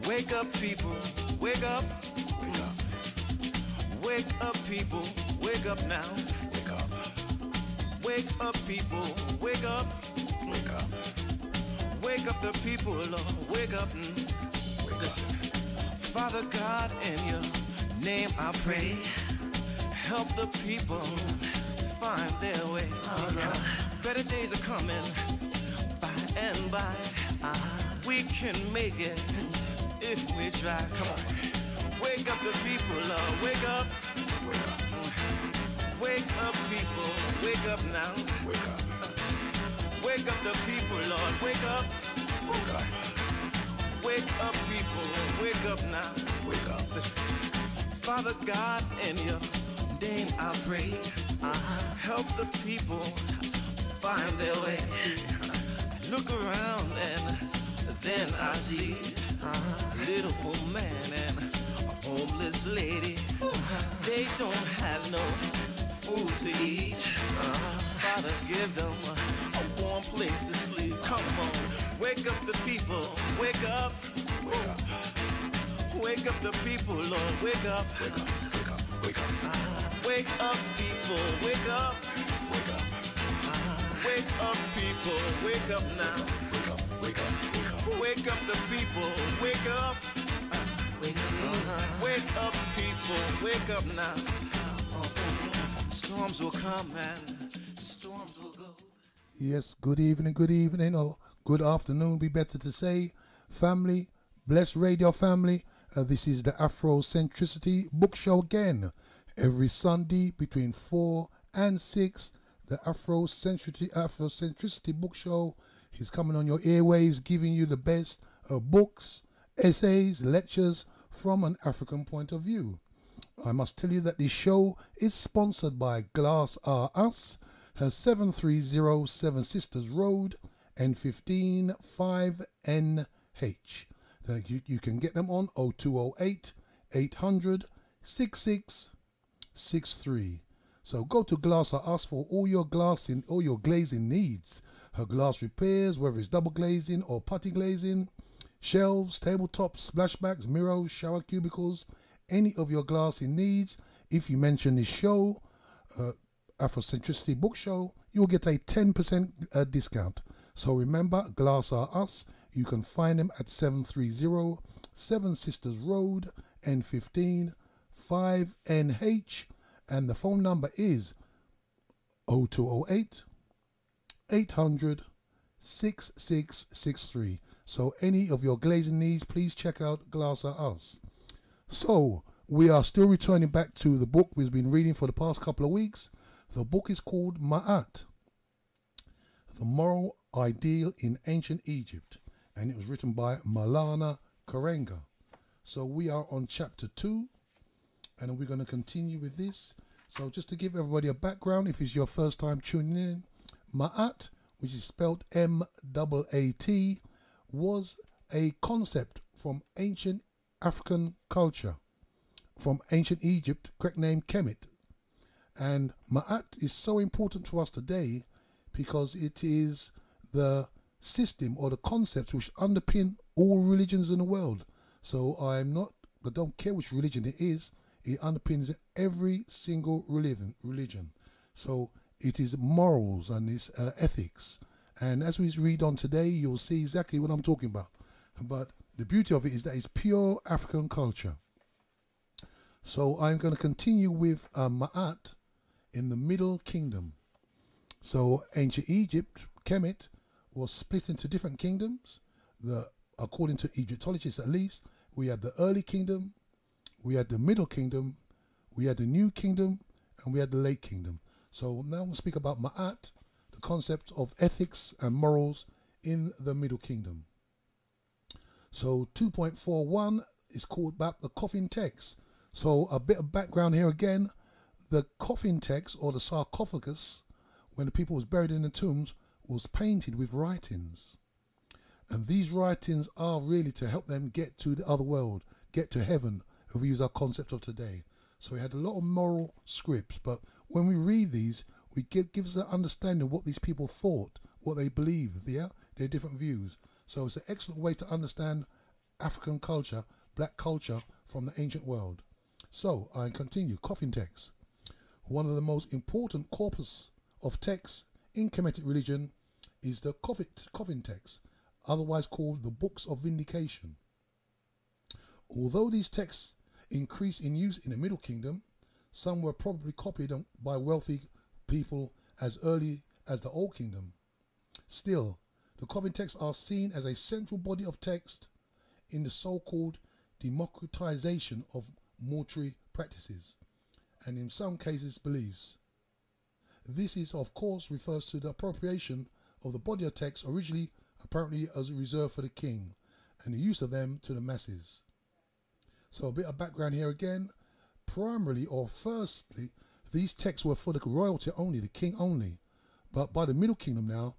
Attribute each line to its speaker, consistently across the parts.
Speaker 1: Wake up, people, wake up. Wake up. Wake up, people, wake up now. Wake up. Wake up, people, wake up. Wake up. Wake up the people, Lord, wake up. Wake up. Father God, in your name I pray. Help the people find their way. Better days are coming by and by. We can make it if we try. Come on. Wake up the people, Lord. Wake up. Wake up. Wake up, people. Wake up now. Wake up. Wake up the people, Lord. Wake up. Wake up. Wake up, people. Wake up now. Wake up. Father God, in your name I pray. Help the people find their way. Look around and then I see a little old man and a homeless lady. They don't have no food to eat. Father, give them a warm place to sleep. Come on, wake up the people, wake up. Wake up. Wake up the people, Lord, wake up. Wake up, wake up, wake up. Wake up, people, wake up. Wake up. Wake up, people, wake up now. Wake up, wake up, wake up. Wake up the people, wake up. Wake up, wake up, people, wake up now. Storms will come and storms will go.
Speaker 2: Yes, good evening, or good afternoon, be better to say. Family, blessed radio family, this is the Afrocentricity Book Show again. Every Sunday between 4 and 6, the Afrocentricity Book Show is coming on your airwaves, giving you the best of books, essays, lectures from an African point of view. I must tell you that this show is sponsored by Glass R Us, 7307 Sisters Road, N15 5NH. You can get them on 0208 800 6663. So go to Glass R Us for all your glazing needs. Her glass repairs, whether it's double glazing or putty glazing, shelves, tabletops, splashbacks, mirrors, shower cubicles, any of your glassing needs. If you mention this show, Afrocentricity Book Show, you'll get a 10% discount. So remember, Glass R Us, you can find them at 730 Seven Sisters Road, N15 5NH, and the phone number is 0208 800 6663. So any of your glazing needs, please check out Glass R Us. So we are still returning back to the book we've been reading for the past couple of weeks. The book is called Ma'at, The Moral Ideal in Ancient Egypt, and it was written by Malana Karenga. So we are on chapter 2, and we're going to continue with this. So just to give everybody a background, if it's your first time tuning in, Ma'at, which is spelled M-A-A-T, was a concept from ancient African culture, from ancient Egypt, correct name Kemet. And Ma'at is so important to us today because it is the system or the concepts which underpin all religions in the world. So I don't care which religion it is, it underpins every single religion. So it is morals and it's ethics. And as we read on today, you'll see exactly what I'm talking about. But the beauty of it is that it's pure African culture. So I'm going to continue with Ma'at in the Middle Kingdom. So ancient Egypt, Kemet, was split into different kingdoms. According to Egyptologists at least, we had the early kingdom, we had the middle kingdom, we had the new kingdom, and we had the late kingdom. So now we'll speak about Ma'at, the concept of ethics and morals in the Middle Kingdom. So 2.41 is called about the coffin text. So a bit of background here again. The coffin text or the sarcophagus when the people was buried in the tombs, was painted with writings. And these writings are really to help them get to the other world, get to heaven, if we use our concept of today. So we had a lot of moral scripts, but when we read these, we gives us an understanding of what these people thought, what they believed, their different views. So it's an excellent way to understand African culture, black culture from the ancient world. So I continue. Coffin texts. One of the most important corpus of texts in Kemetic religion is the coffin text, otherwise called the Books of Vindication. Although these texts increased in use in the Middle Kingdom, some were probably copied by wealthy people as early as the Old Kingdom. Still, the coffin texts are seen as a central body of text in the so-called democratization of mortuary practices, and in some cases beliefs. This is, of course, refers to the appropriation of the body of text originally apparently as reserved for the king, and the use of them to the masses. So a bit of background here again. Primarily, or firstly, these texts were for the royalty only, the king only. But by the Middle Kingdom now,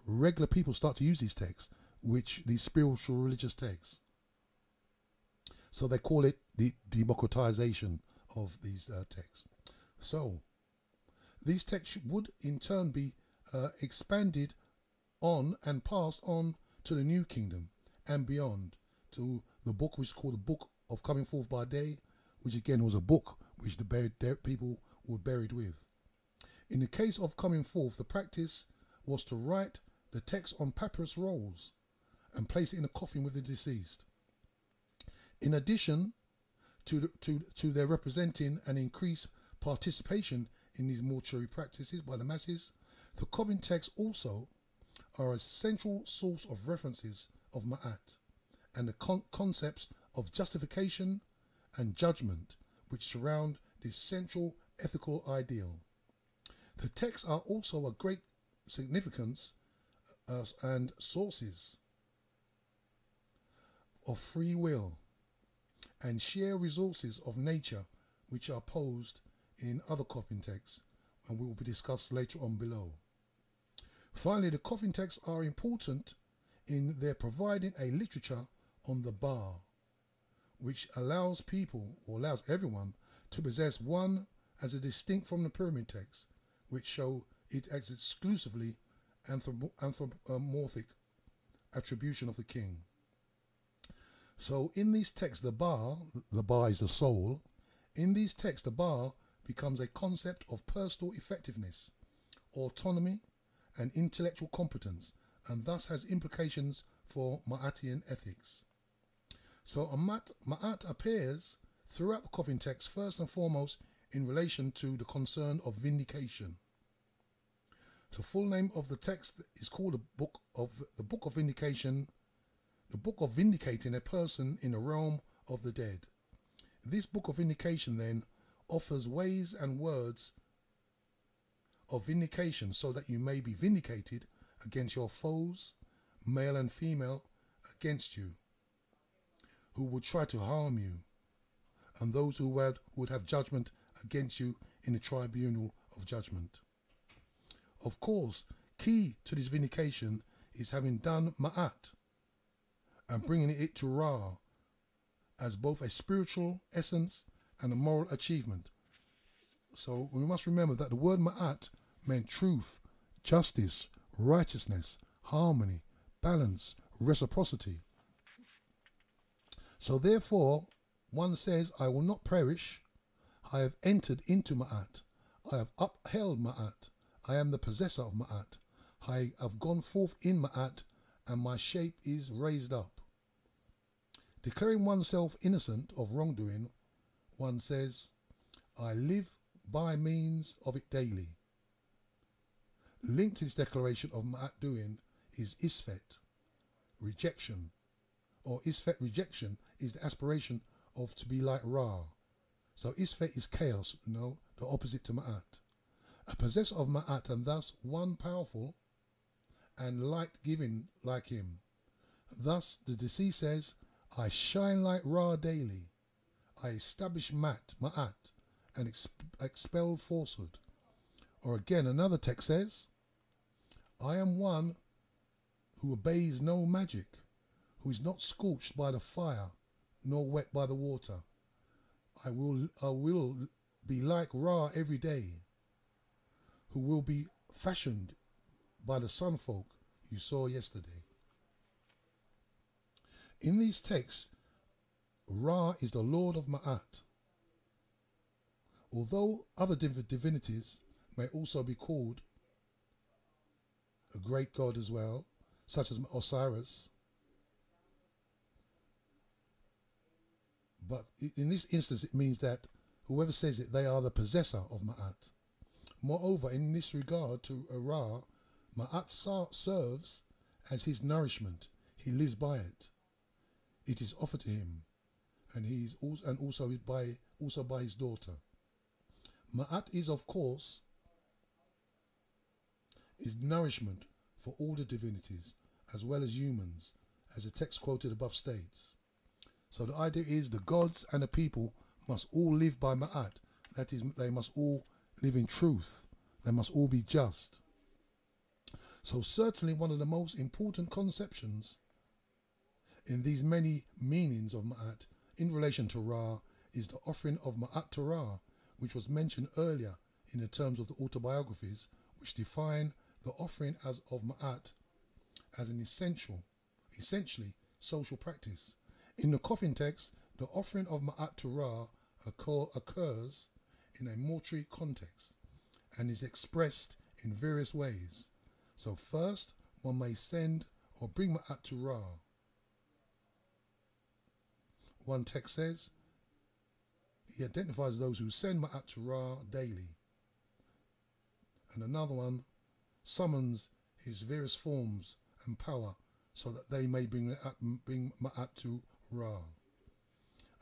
Speaker 2: regular people start to use these texts, these spiritual religious texts. So they call it the democratization of these texts. So these texts would in turn be expanded on and passed on to the New Kingdom and beyond, to the book which is called the Book of Coming Forth by Day, which again was a book which the people were buried with. In the case of coming forth, the practice was to write the text on papyrus rolls and place it in a coffin with the deceased. In addition to their representing an increased participation in these mortuary practices by the masses, the coffin texts also are a central source of references of Ma'at and the concepts of justification and judgment which surround this central ethical ideal. The texts are also of great significance and sources of free will and sheer resources of nature which are posed in other coffin texts and will be discussed later on below. Finally, the coffin texts are important in their providing a literature on the bar, which allows people, or allows everyone, to possess one as a distinct from the pyramid texts, which show it as exclusively anthropomorphic attribution of the king. So in these texts, the bar is the soul. In these texts, the bar becomes a concept of personal effectiveness, autonomy, and intellectual competence, and thus has implications for Ma'atian ethics. So a Ma'at appears throughout the coffin text first and foremost in relation to the concern of vindication. The full name of the text is called the Book of Vindication, the book of vindicating a person in the realm of the dead. This book of vindication then offers ways and words of vindication so that you may be vindicated against your foes, male and female, against you, who would try to harm you, and those who would have judgment against you in the tribunal of judgment. Of course, key to this vindication is having done Ma'at and bringing it to Ra as both a spiritual essence and a moral achievement. So we must remember that the word Ma'at meant truth, justice, righteousness, harmony, balance, reciprocity. So therefore, one says, I will not perish. I have entered into Ma'at. I have upheld Ma'at. I am the possessor of Ma'at. I have gone forth in Ma'at, and my shape is raised up. Declaring oneself innocent of wrongdoing, one says, I live by means of it daily. Linked to this declaration of Ma'at doing is Isfet, rejection, or Isfet rejection is the aspiration of to be like Ra. So Isfet is chaos, the opposite to Ma'at. A possessor of Ma'at, and thus one powerful and light-giving like him. Thus the deceased says, I shine like Ra daily. I establish Ma'at, and expel falsehood. Or again, another text says, I am one who obeys no magic, who is not scorched by the fire, nor wet by the water. I will be like Ra every day, who will be fashioned by the sunfolk you saw yesterday. In these texts, Ra is the Lord of Ma'at. Although other divinities may also be called a great god as well, such as Osiris, but in this instance it means that whoever says it, they are the possessor of Ma'at. Moreover, in this regard to Ra, Ma'at serves as his nourishment. He lives by it. It is offered to him, and also by his daughter. Ma'at is, of course, is nourishment for all the divinities as well as humans, as the text quoted above states. So the idea is the gods and the people must all live by Ma'at. That is, they must all live in truth. They must all be just. So certainly one of the most important conceptions in these many meanings of Ma'at in relation to Ra is the offering of Ma'at to Ra, which was mentioned earlier in the terms of the autobiographies, which define the offering of Ma'at as an essentially social practice. In the coffin text, the offering of Ma'at to Ra occurs in a mortuary context and is expressed in various ways. So first, one may send or bring Ma'at to Ra. One text says, he identifies those who send Ma'at to Ra daily. And another one summons his various forms and power so that they may bring Ma'at to Ra.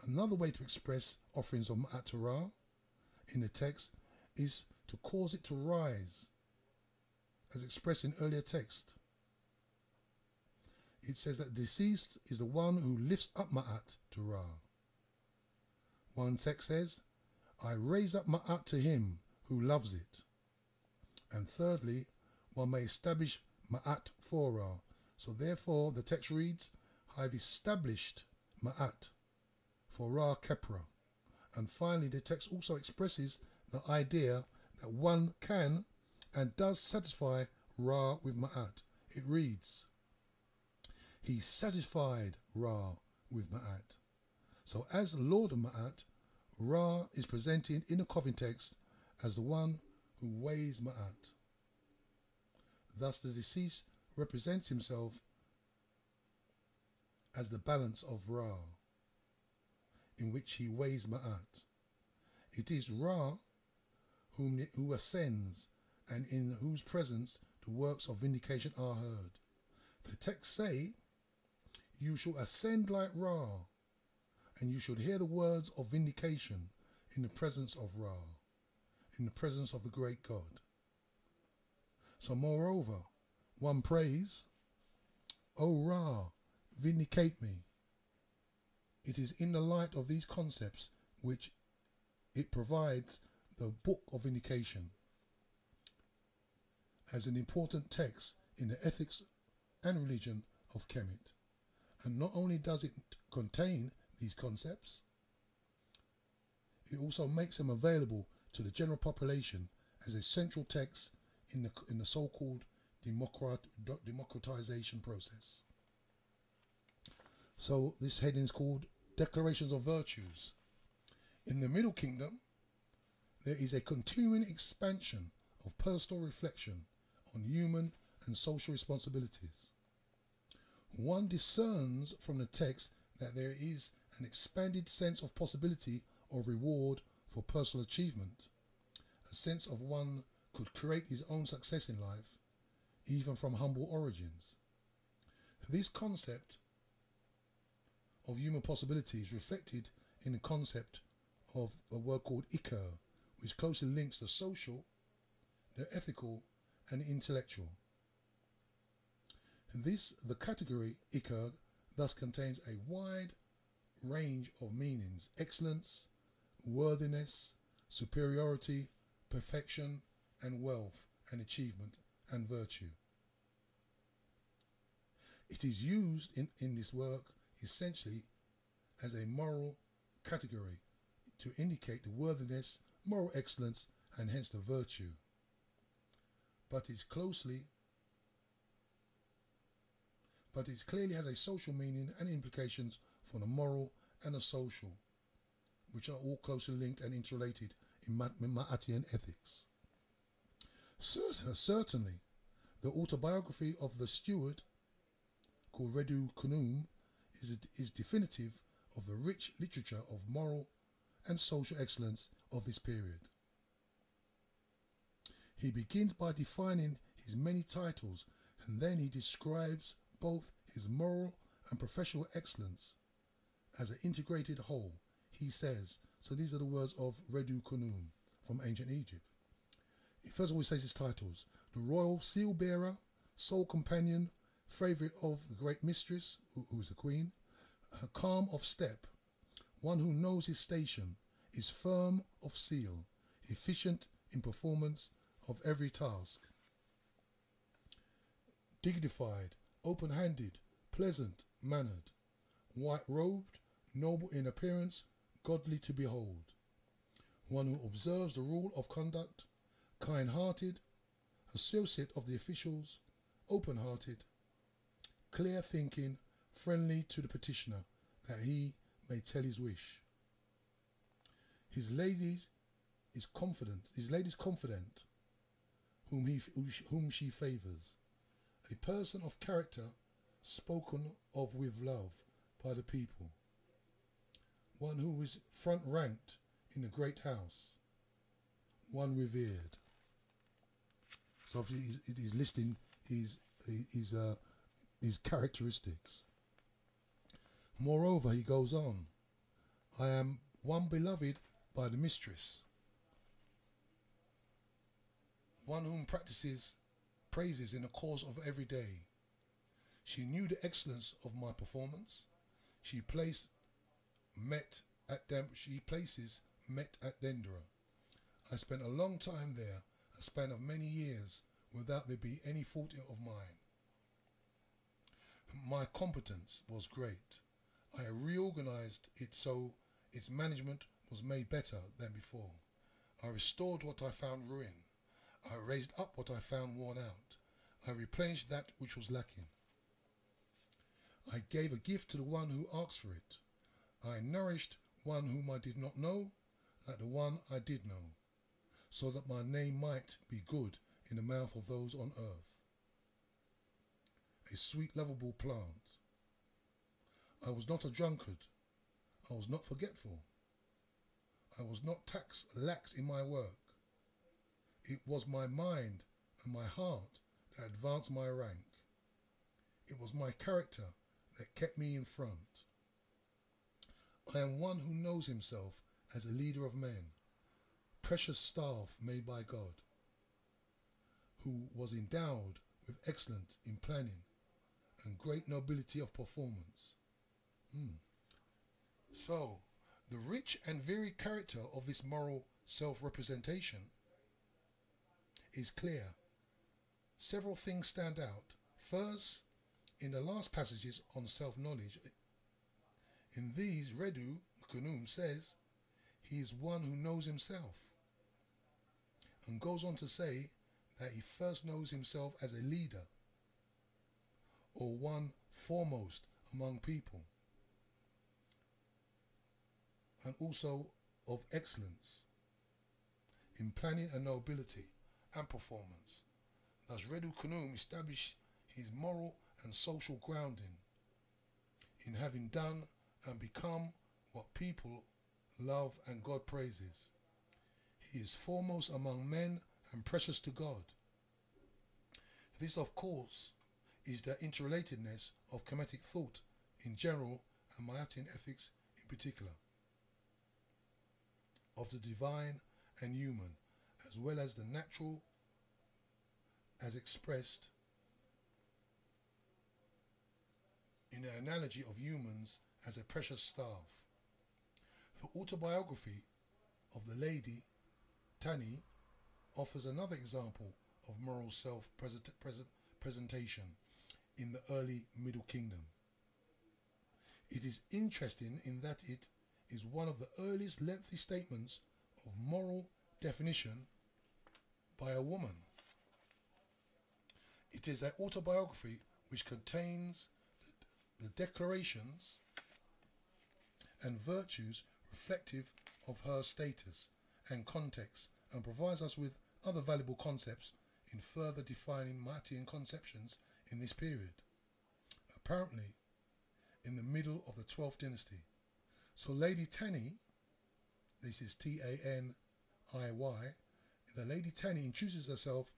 Speaker 2: Another way to express offerings of Ma'at to Ra in the text is to cause it to rise, as expressed in earlier text. It says that the deceased is the one who lifts up Ma'at to Ra. One text says, I raise up Ma'at to him who loves it. And thirdly, one may establish Ma'at for Ra. So therefore the text reads, I have established Ma'at for Ra Kepra. And finally the text also expresses the idea that one can and does satisfy Ra with Ma'at. It reads, he satisfied Ra with Ma'at. So as Lord of Ma'at, Ra is presented in the coffin text as the one who weighs Ma'at. Thus the deceased represents himself as the balance of Ra, in which he weighs Ma'at. It is Ra who ascends, and in whose presence the works of vindication are heard. The texts say, you shall ascend like Ra, and you should hear the words of vindication in the presence of Ra, in the presence of the great God. So moreover, one prays, O Ra, vindicate me. It is in the light of these concepts which it provides the book of vindication as an important text in the ethics and religion of Kemet. And not only does it contain these concepts, it also makes them available to the general population as a central text in the so-called democratization process. So this heading is called Declarations of Virtues. In the Middle Kingdom, there is a continuing expansion of personal reflection on human and social responsibilities. One discerns from the text that there is an expanded sense of possibility of reward for personal achievement, a sense of one could create his own success in life, even from humble origins. This concept of human possibility is reflected in the concept of a word called Iker, which closely links the social, the ethical, and the intellectual. The category Iker thus contains a wide range of meanings: excellence, worthiness, superiority, perfection, and wealth, and achievement, and virtue. It is used in this work essentially as a moral category to indicate the worthiness, moral excellence, and hence the virtue. But it clearly has a social meaning and implications for the moral and the social, which are all closely linked and interrelated in Ma'atian ethics. Certainly, the autobiography of the steward, called Redu Kunum, is definitive of the rich literature of moral and social excellence of this period. He begins by defining his many titles, and then he describes both his moral and professional excellence as an integrated whole. He says, so these are the words of Redu Kunum from ancient Egypt. First of all, he says his titles: the royal seal bearer, sole companion, favourite of the great mistress, who is the queen, calm of step, one who knows his station, is firm of seal, efficient in performance of every task, dignified, open-handed, pleasant-mannered, white-robed, noble in appearance, godly to behold, one who observes the rule of conduct, kind-hearted, associate of the officials, open-hearted, clear-thinking, friendly to the petitioner, that he may tell his wish. His lady's confident, whom she favours, a person of character, spoken of with love by the people, one who is front-ranked in the great house, one revered. So he's listing his characteristics. Moreover, he goes on, I am one beloved by the mistress, one whom praises in the course of every day. She knew the excellence of my performance. She places met at Dendera. I spent a long time there, a span of many years, without there be any fault of mine. My competence was great. I reorganized it so its management was made better than before. I restored what I found ruined. I raised up what I found worn out. I replenished that which was lacking. I gave a gift to the one who asked for it. I nourished one whom I did not know, like the one I did know, so that my name might be good in the mouth of those on earth. A sweet, lovable plant. I was not a drunkard. I was not forgetful. I was not lax in my work. It was my mind and my heart that advanced my rank. It was my character that kept me in front. I am one who knows himself as a leader of men, precious staff made by God, who was endowed with excellence in planning and great nobility of performance. So, the rich and varied character of this moral self-representation is clear. Several things stand out. First, in the last passages on self-knowledge, in these Redu Kunum says he is one who knows himself, and goes on to say that he first knows himself as a leader, or one foremost among people, and also of excellence in planning and nobility and performance. Thus Redu Kunum established his moral and social grounding in having done and become what people love and God praises. He is foremost among men and precious to God. This, of course, is the interrelatedness of Kemetic thought in general and Ma'atian ethics in particular, of the divine and human, as well as the natural as expressed in the analogy of humans as a precious staff. The autobiography of the lady, Tani, offers another example of moral self-presentation in the early Middle Kingdom. It is interesting in that it is one of the earliest lengthy statements of moral definition by a woman. It is an autobiography which contains the declarations and virtues reflective of her status and context, and provides us with other valuable concepts in further defining Ma'atian conceptions in this period, apparently in the middle of the 12th dynasty. So Lady Tani, this is Taniy, the Lady Tani introduces herself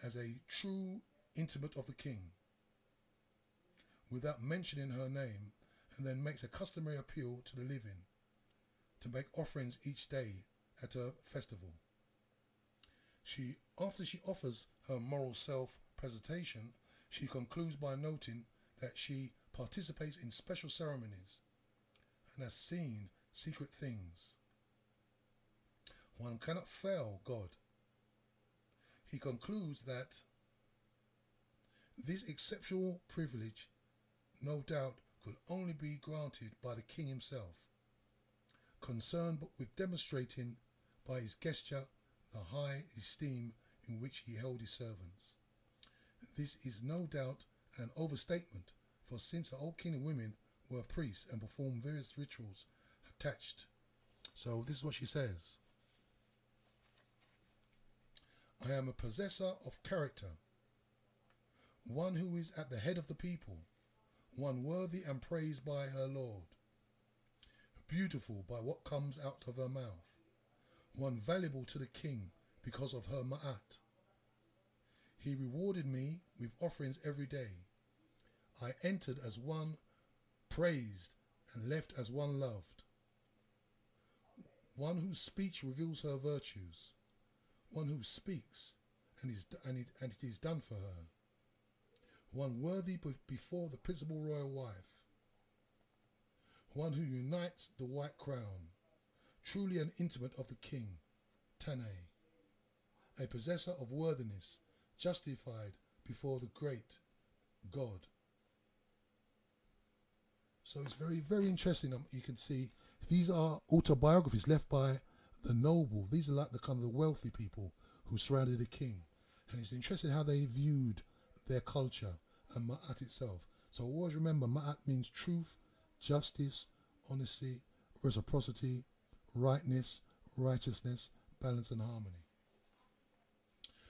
Speaker 2: as a true intimate of the king without mentioning her name, and then makes a customary appeal to the living to make offerings each day at a festival. After she offers her moral self-presentation, she concludes by noting that she participates in special ceremonies and has seen secret things. One cannot fail God. He concludes that this exceptional privilege, no doubt, could only be granted by the king himself, concerned with demonstrating by his gesture the high esteem in which he held his servants. This is no doubt an overstatement, for since the old kingdom women were priests and performed various rituals attached. So this is what she says. I am a possessor of character, one who is at the head of the people, one worthy and praised by her Lord, beautiful by what comes out of her mouth, one valuable to the king because of her ma'at. He rewarded me with offerings every day. I entered as one praised and left as one loved, one whose speech reveals her virtues, one who speaks and it is done for her, one worthy before the principal royal wife, one who unites the white crown, truly an intimate of the king, Tanae, a possessor of worthiness, justified before the great God. So it's very, very interesting. You can see these are autobiographies left by the noble. These are like the kind of the wealthy people who surrounded the king. And it's interesting how they viewed their culture and Ma'at itself. So always remember, Ma'at means truth, justice, honesty, reciprocity, rightness, righteousness, balance and harmony.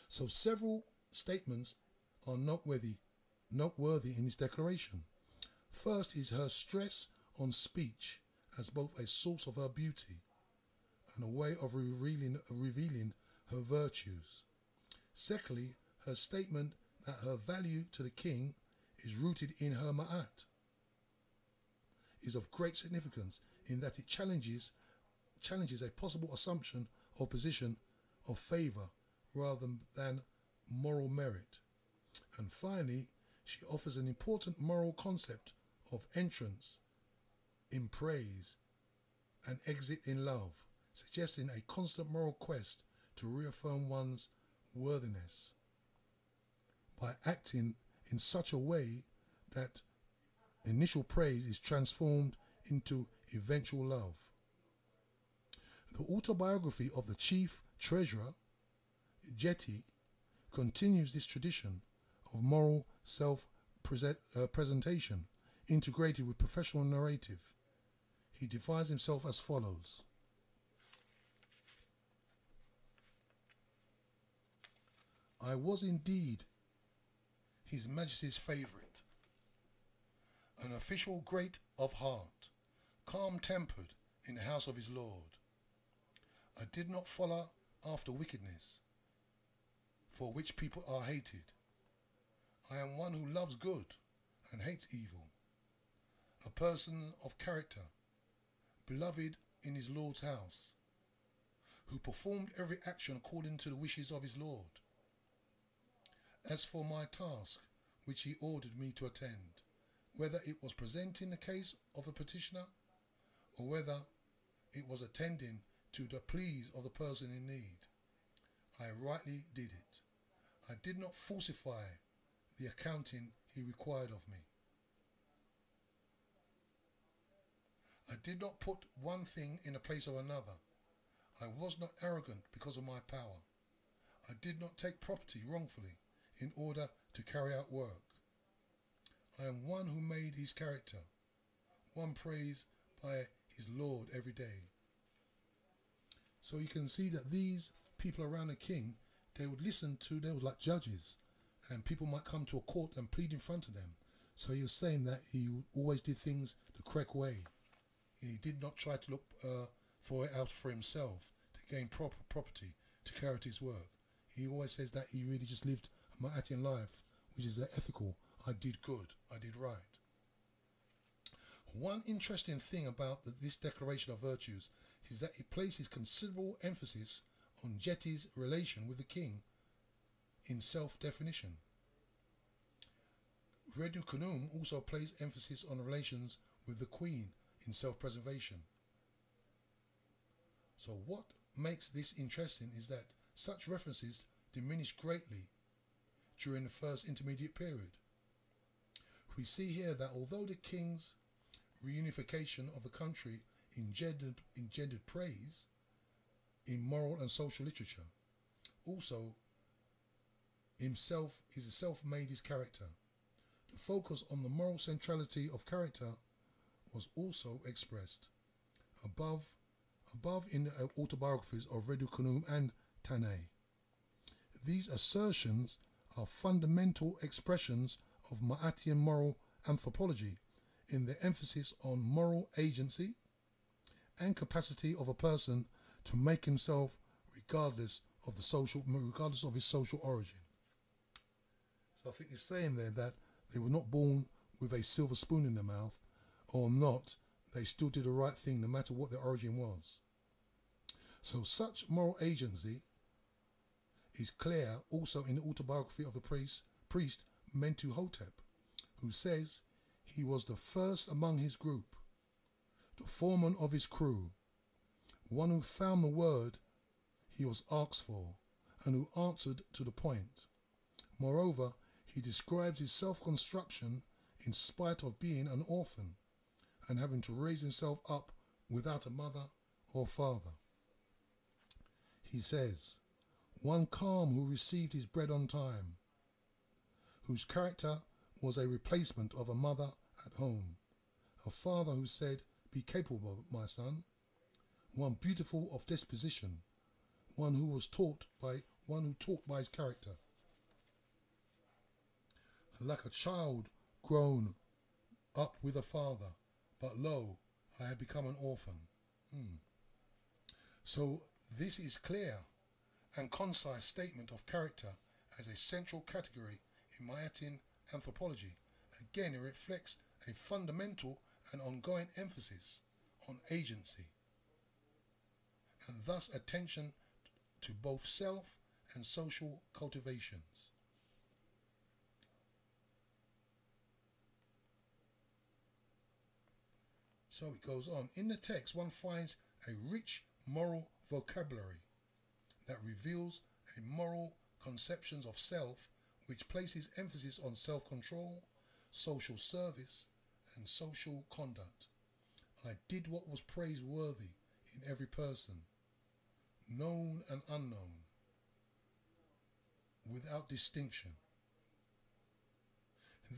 Speaker 2: So several statements are noteworthy in this declaration. First is her stress on speech as both a source of her beauty and a way of revealing her virtues. Secondly, her statement that her value to the king is rooted in her ma'at is of great significance in that it challenges a possible assumption or position of favour rather than moral merit. And finally, she offers an important moral concept of entrance in praise and exit in love, suggesting a constant moral quest to reaffirm one's worthiness by acting in such a way that initial praise is transformed into eventual love. The autobiography of the chief treasurer, Jeti, continues this tradition of moral self-presentation integrated with professional narrative. He defines himself as follows. I was indeed His Majesty's favourite, an official great of heart, calm-tempered in the house of his lord. I did not follow after wickedness, for which people are hated. I am one who loves good and hates evil, a person of character, beloved in his Lord's house, who performed every action according to the wishes of his Lord. As for my task, which he ordered me to attend, whether it was presenting the case of a petitioner, or whether it was attending to the pleas of the person in need, I rightly did it. I did not falsify the accounting he required of me. I did not put one thing in the place of another. I was not arrogant because of my power. I did not take property wrongfully in order to carry out work. I am one who made his character, one praised by his Lord every day. So you can see that these people around the king, they would like judges, and people might come to a court and plead in front of them. So he was saying that he always did things the correct way. He did not try to look for it out for himself, to gain proper property, to carry out his work. He always says that he really just lived a Ma'atian life, which is ethical. I did good, I did right. One interesting thing about this declaration of virtues is that it places considerable emphasis on Jeti's relation with the king in self-definition. Redu Kunum also placed emphasis on relations with the queen in self-preservation. So what makes this interesting is that such references diminish greatly during the first intermediate period. We see here that although the king's reunification of the country engendered praise in moral and social literature, also himself is a self-made his character. The focus on the moral centrality of character was also expressed above in the autobiographies of Redu Kunum and Tanay. These assertions are fundamental expressions of Ma'atian moral anthropology in their emphasis on moral agency and capacity of a person to make himself regardless of his social origin. So I think it's saying there that they were not born with a silver spoon in their mouth, or not, they still did the right thing no matter what their origin was. So such moral agency is clear also in the autobiography of the priest Mentu Hotep, who says he was the first among his group, the foreman of his crew, one who found the word he was asked for and who answered to the point. Moreover, he describes his self-construction in spite of being an orphan and having to raise himself up without a mother or father. He says, one calm who received his bread on time, whose character was a replacement of a mother at home, a father who said, be capable, my son, one beautiful of disposition, one who taught by his character. Like a child grown up with a father, but lo, I had become an orphan. So this is clear and concise statement of character as a central category in Ma'atian anthropology. Again, it reflects a fundamental and ongoing emphasis on agency, and thus attention to both self and social cultivations. So it goes on. In the text, one finds a rich moral vocabulary that reveals a moral conceptions of self which places emphasis on self-control, social service, and social conduct. I did what was praiseworthy in every person, known and unknown, without distinction.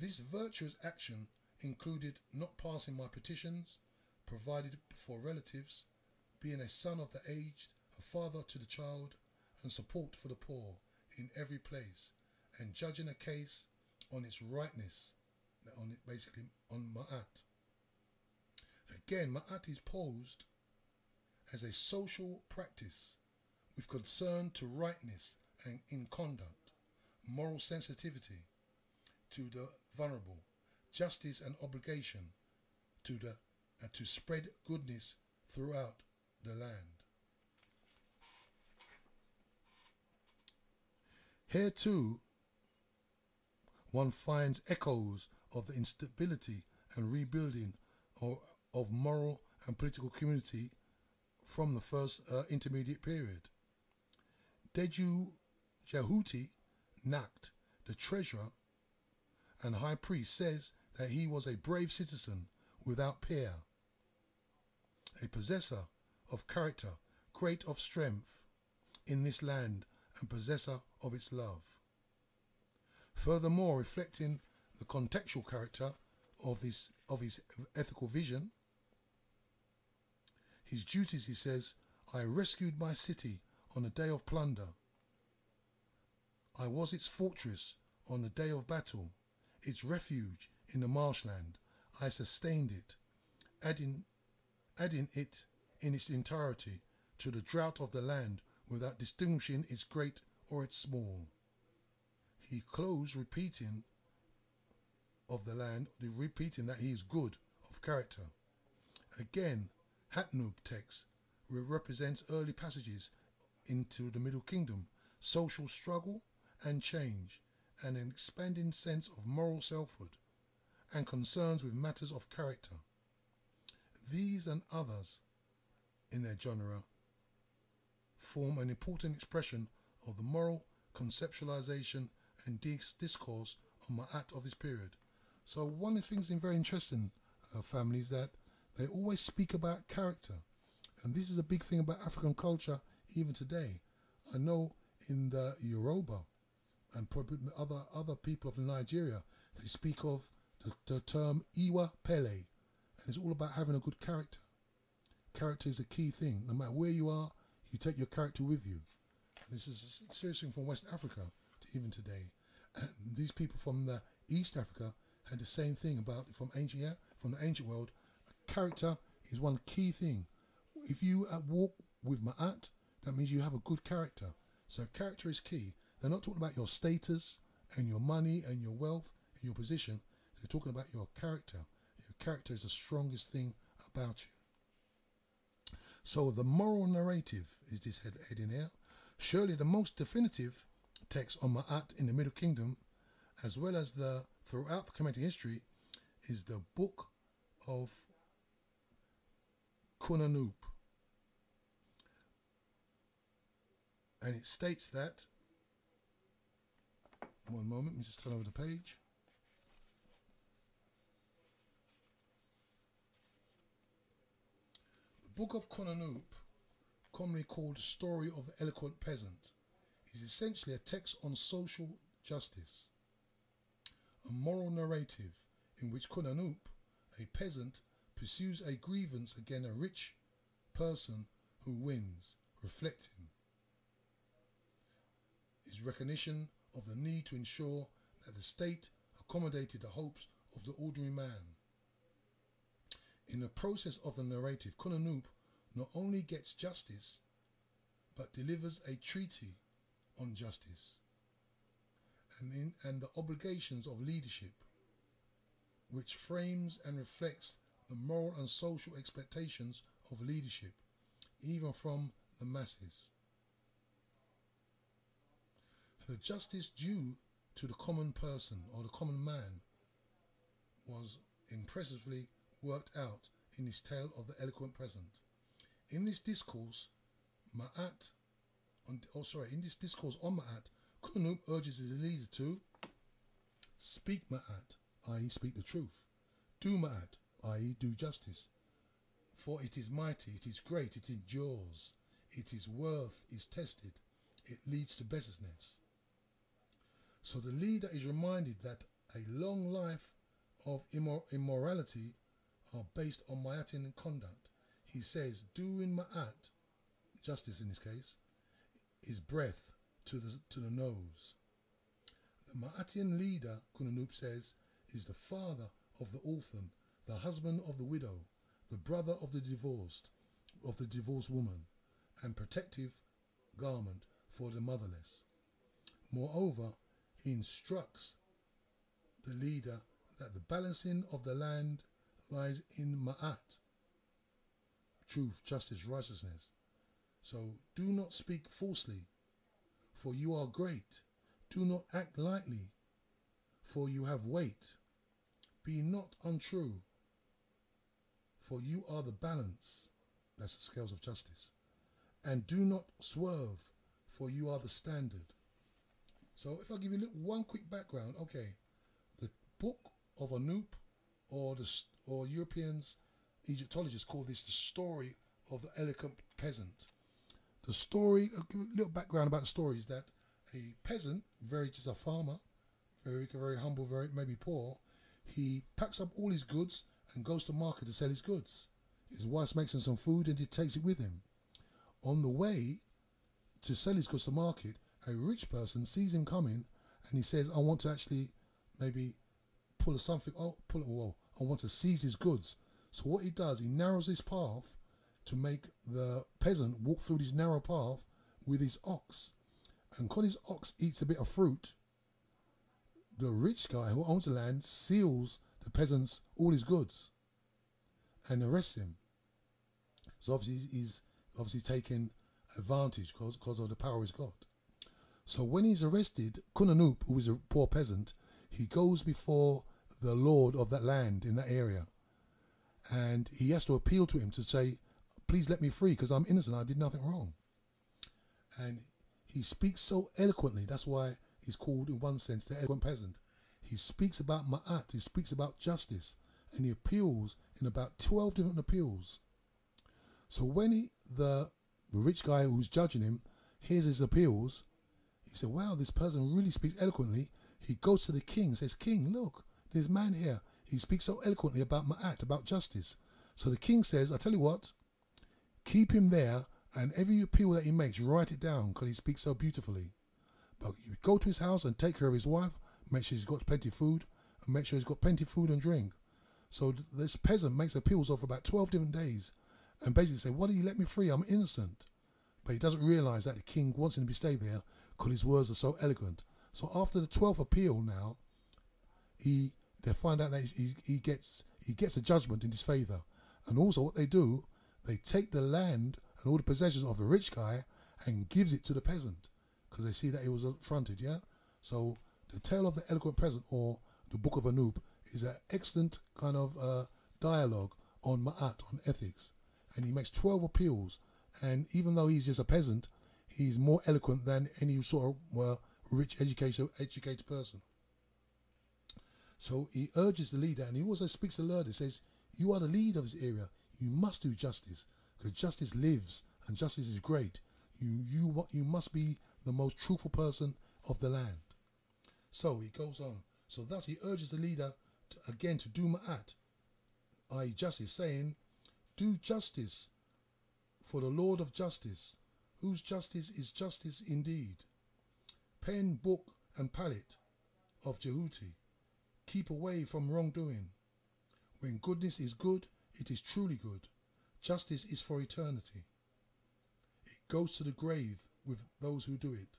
Speaker 2: This virtuous action included not passing my petitions, provided for relatives, being a son of the aged, a father to the child, and support for the poor in every place, and judging a case on its rightness, basically on Ma'at. Again, Ma'at is posed as a social practice with concern to rightness and in conduct, moral sensitivity to the vulnerable, justice and obligation to spread goodness throughout the land. Here too, one finds echoes of the instability and rebuilding of moral and political community from the first intermediate period. Deju Jahuti Nakt, the treasurer, and high priest, says that he was a brave citizen without peer, a possessor of character, great of strength in this land, and possessor of its love. Furthermore, reflecting the contextual character of his ethical vision, his duties, he says, I rescued my city on the day of plunder. I was its fortress on the day of battle, its refuge in the marshland. I sustained it, adding it in its entirety to the drought of the land without distinguishing its great or its small. He closed repeating that he is good of character. Again, Hatnub text represents early passages into the Middle Kingdom, social struggle and change, and an expanding sense of moral selfhood and concerns with matters of character. These and others in their genre form an important expression of the moral conceptualization and discourse on Ma'at of this period. So one of the things that's very interesting, families, that they always speak about character. And this is a big thing about African culture even today. I know in the Yoruba and probably other people of Nigeria, they speak of the term Iwa Pele. And it's all about having a good character. Character is a key thing. No matter where you are, you take your character with you. And this is a serious thing from West Africa to even today. And these people from the East Africa had the same thing about from the ancient world. Character is one key thing. If you walk with Ma'at, that means you have a good character. So character is key. They're not talking about your status and your money and your wealth and your position. They're talking about your character. Your character is the strongest thing about you. So the moral narrative is this heading here. Surely the most definitive text on Ma'at in the Middle Kingdom, as well as throughout the Kemetic history, is the book of Kunanoop. And it states that, one moment, let me just turn over the page. The Book of Kunanoop, commonly called the Story of the Eloquent Peasant, is essentially a text on social justice, a moral narrative in which Kunanoop, a peasant, pursues a grievance against a rich person who wins, reflecting his recognition of the need to ensure that the state accommodated the hopes of the ordinary man. In the process of the narrative, Kunanoop not only gets justice, but delivers a treaty on justice and the obligations of leadership, which frames and reflects the moral and social expectations of leadership, even from the masses. The justice due to the common person or the common man was impressively worked out in this tale of the eloquent peasant. In this discourse on Ma'at, Kunanoop urges his leader to speak Ma'at, i.e. speak the truth, do Ma'at, i.e. do justice, for it is mighty, it is great, it endures, its worth is tested, it leads to blessedness. So the leader is reminded that a long life of immorality are based on Ma'atian conduct. He says, doing Ma'at, justice in this case, is breath to the nose. The Ma'atian leader, Kunanoop says, is the father of the orphan, the husband of the widow, the brother of the divorced woman, and protective garment for the motherless. Moreover, he instructs the leader that the balancing of the land lies in Ma'at, truth, justice, righteousness. So do not speak falsely, for you are great. Do not act lightly, for you have weight. Be not untrue, for you are the balance, that's the scales of justice. And do not swerve, for you are the standard. So if I give you one quick background, okay, Book of Anoop, or Europeans, Egyptologists call this the story of the eloquent peasant. The story, a little background about the story is that a peasant, just a farmer, very humble, very maybe poor, he packs up all his goods and goes to market to sell his goods. His wife makes him some food and he takes it with him. On the way to sell his goods to market, a rich person sees him coming and he says, I want to actually maybe I want to seize his goods. So what he does, he narrows his path to make the peasant walk through this narrow path with his ox. And when his ox eats a bit of fruit, the rich guy who owns the land steals the peasant's all his goods and arrests him. So obviously he's taking advantage because of the power he's got. So when he's arrested, Kunanoop, who is a poor peasant, he goes before the lord of that land in that area, and he has to appeal to him to say, please let me free because I'm innocent, I did nothing wrong. And he speaks so eloquently, that's why he's called, in one sense, the eloquent peasant. He speaks about ma'at, he speaks about justice, and he appeals in about 12 different appeals. So when the rich guy who's judging him hears his appeals, he said, wow, this person really speaks eloquently. He goes to the king and says, King, look, there's a man here. He speaks so eloquently about ma'at, about justice. So the king says, I tell you what, keep him there, and every appeal that he makes, write it down because he speaks so beautifully. But you go to his house and take care of his wife, make sure he's got plenty of food, and make sure he's got plenty of food and drink. So this peasant makes appeals over about 12 different days and basically say, why do you let me free? I'm innocent. But he doesn't realise that the king wants him to stay there because his words are so eloquent. So after the 12th appeal now, they find out that he gets a judgment in his favour. And also what they do, they take the land and all the possessions of the rich guy and gives it to the peasant because they see that he was affronted, yeah? So the tale of the eloquent peasant, or the Book of Anoop, is an excellent kind of dialogue on ma'at, on ethics. And he makes 12 appeals, and even though he's just a peasant, he's more eloquent than any sort of rich, educated person. So he urges the leader, and he also speaks to the leader, says, you are the leader of this area, you must do justice, because justice lives, and justice is great. You must be the most truthful person of the land. So he goes on. So thus he urges the leader to do ma'at, i.e. justice, saying, do justice for the Lord of justice, whose justice is justice indeed. Pen, book and palette of Jehuti, keep away from wrongdoing. When goodness is good, it is truly good. Justice is for eternity. It goes to the grave with those who do it.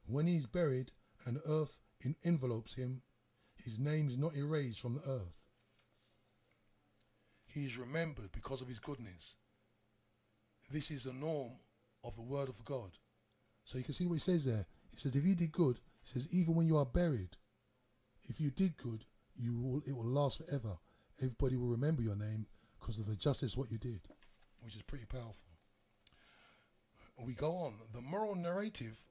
Speaker 2: When he is buried and earth envelopes him, his name is not erased from the earth. He is remembered because of his goodness. This is the norm of the word of God. So you can see what he says there. He says, if you did good, he says, even when you are buried, if you did good, it will last forever. Everybody will remember your name because of the justice what you did, which is pretty powerful. We go on. The moral narrative,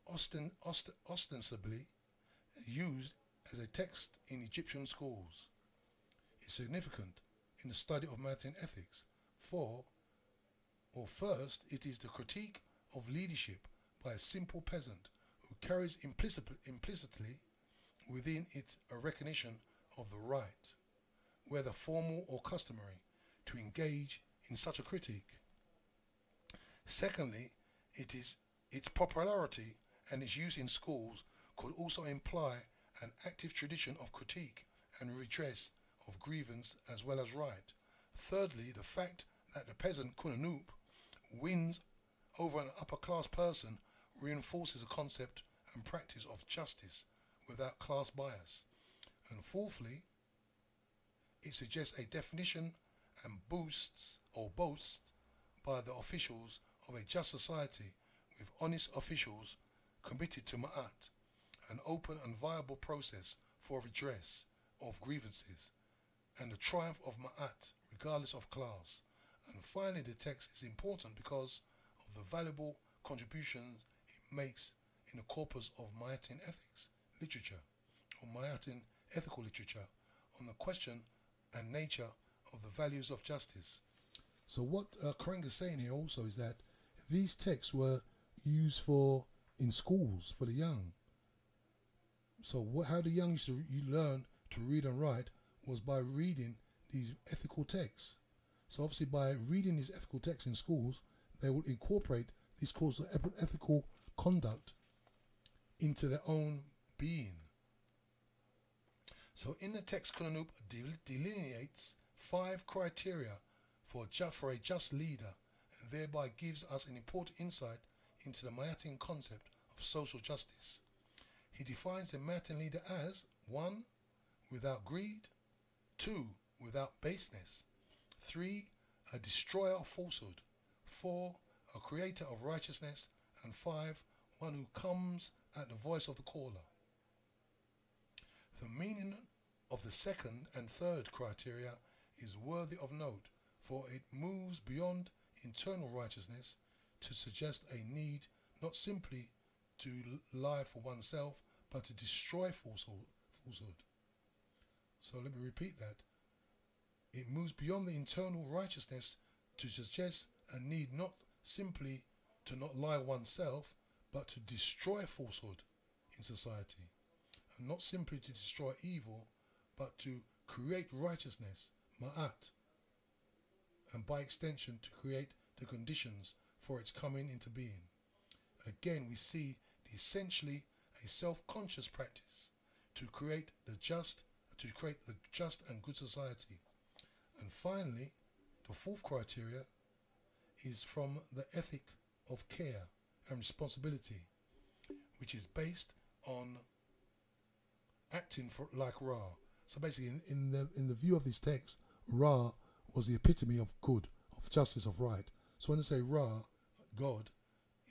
Speaker 2: ostensibly used as a text in Egyptian schools, is significant in the study of maritime ethics. First, it is the critique of leadership by a simple peasant who carries implicitly within it a recognition of the right, whether formal or customary, to engage in such a critique. Secondly, it is its popularity and its use in schools could also imply an active tradition of critique and redress of grievance as well as right. Thirdly, the fact that the peasant Kunanoop wins over an upper class person reinforces the concept and practice of justice without class bias. And fourthly, it suggests a definition and boasts by the officials of a just society with honest officials committed to ma'at, an open and viable process for redress of grievances, and the triumph of ma'at regardless of class. And finally, the text is important because of the valuable contributions it makes in the corpus of Ma'atin ethics literature or Ma'atin ethical literature on the question and nature of the values of justice. So what Karenga is saying here also is that these texts were used in schools for the young. So how the young used to learn to read and write was by reading these ethical texts. So obviously by reading these ethical texts in schools, they will incorporate these courses of ethical conduct into their own being. So in the text, Kunanup delineates 5 criteria for a just leader, and thereby gives us an important insight into the Ma'atin concept of social justice. He defines the Ma'atin leader as 1. Without greed, 2. Without baseness, 3. A destroyer of falsehood, 4. A creator of righteousness, and 5. One who comes at the voice of the caller. The meaning of the second and third criteria is worthy of note, for it moves beyond internal righteousness to suggest a need not simply to lie for oneself, but to destroy falsehood. So let me repeat that. It moves beyond the internal righteousness to suggest a need not simply to not lie oneself, but to destroy falsehood in society. And not simply to destroy evil, but to create righteousness, ma'at, and by extension to create the conditions for its coming into being. Again, we see essentially a self-conscious practice to create the just and good society. And finally, the fourth criteria is from the ethic of care and responsibility, which is based on acting like Ra. So basically, in the view of this text, Ra was the epitome of good, of justice, of right. So when they say Ra, God,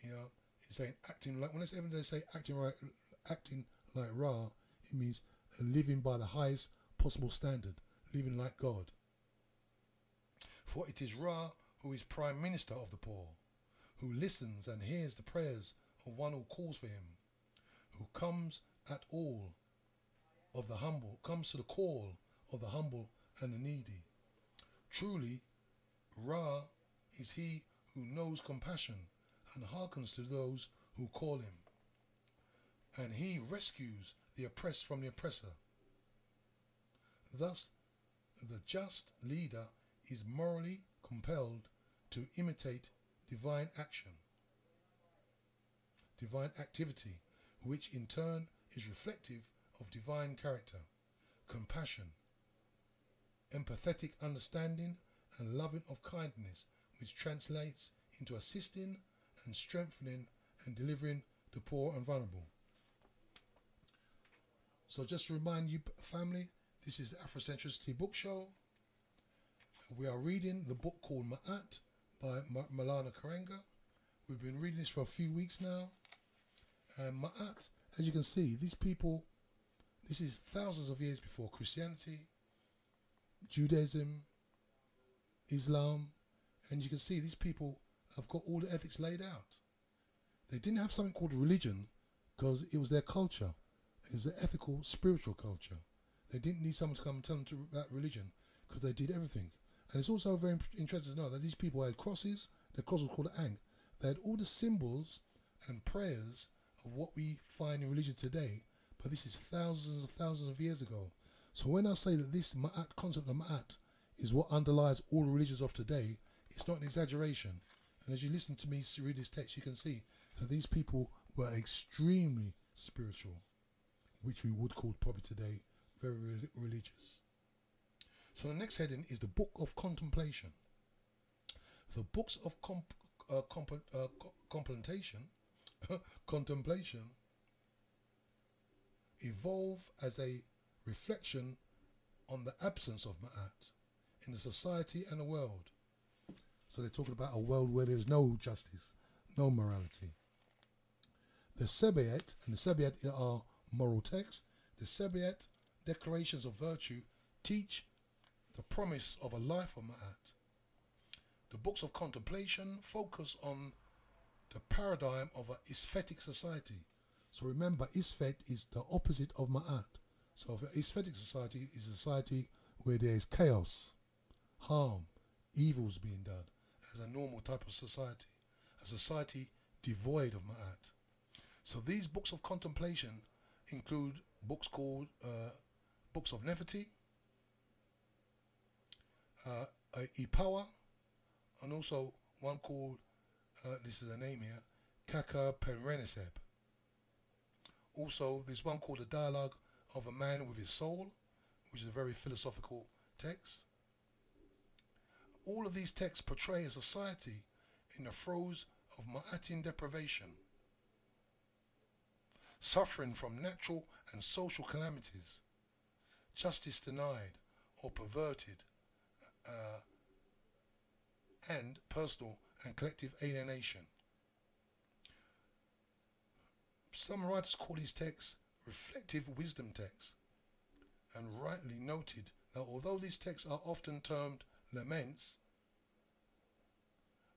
Speaker 2: it's saying acting like. When they say acting like Ra, it means living by the highest possible standard, living like God. For it is Ra who is Prime Minister of the poor, who listens and hears the prayers of one who calls for him, who comes at all of the humble, comes to the call of the humble and the needy. Truly, Ra is he who knows compassion and hearkens to those who call him, and he rescues the oppressed from the oppressor. Thus, the just leader is morally compelled to imitate divine action, divine activity, which in turn is reflective of divine character, compassion, empathetic understanding, and loving of kindness, which translates into assisting and strengthening and delivering the poor and vulnerable. So just to remind you, family, this is the Afrocentricity Book Show. We are reading the book called Ma'at by Malana Karenga. We've been reading this for a few weeks now. And Ma'at, as you can see, these people, this is thousands of years before Christianity, Judaism, Islam, and you can see these people have got all the ethics laid out. They didn't have something called religion because it was their culture. It was an ethical, spiritual culture. They didn't need someone to come and tell them about religion because they did everything. And it's also very interesting to know that these people had crosses. Their cross was called an ankh. They had all the symbols and prayers of what we find in religion today, but this is thousands of years ago. So when I say that this Ma'at, concept of Ma'at, is what underlies all the religions of today, it's not an exaggeration. And as you listen to me read this text, you can see that these people were extremely spiritual, which we would call probably today very religious. So the next heading is the Book of Contemplation. The books of contemplation evolve as a reflection on the absence of Ma'at in the society and the world. So they're talking about a world where there is no justice, no morality. The Sebayet, and the Sebayet are moral texts. The Sebayet, declarations of virtue, teach the promise of a life of Ma'at. The books of contemplation focus on the paradigm of an aesthetic society. So remember, Isfet is the opposite of Ma'at. So the aesthetic society is a society where there is chaos, harm, evils being done as a normal type of society, a society devoid of ma'at. So these books of contemplation include books called Books of Neferti, Ipawa, and also one called, this is a name here, Kaka Pereneseb. Also, there's one called The Dialogue of a Man with His Soul, which is a very philosophical text. All of these texts portray a society in the throes of ma'atin deprivation, suffering from natural and social calamities, justice denied or perverted, and personal and collective alienation. Some writers call these texts reflective wisdom texts, and rightly noted that although these texts are often termed laments,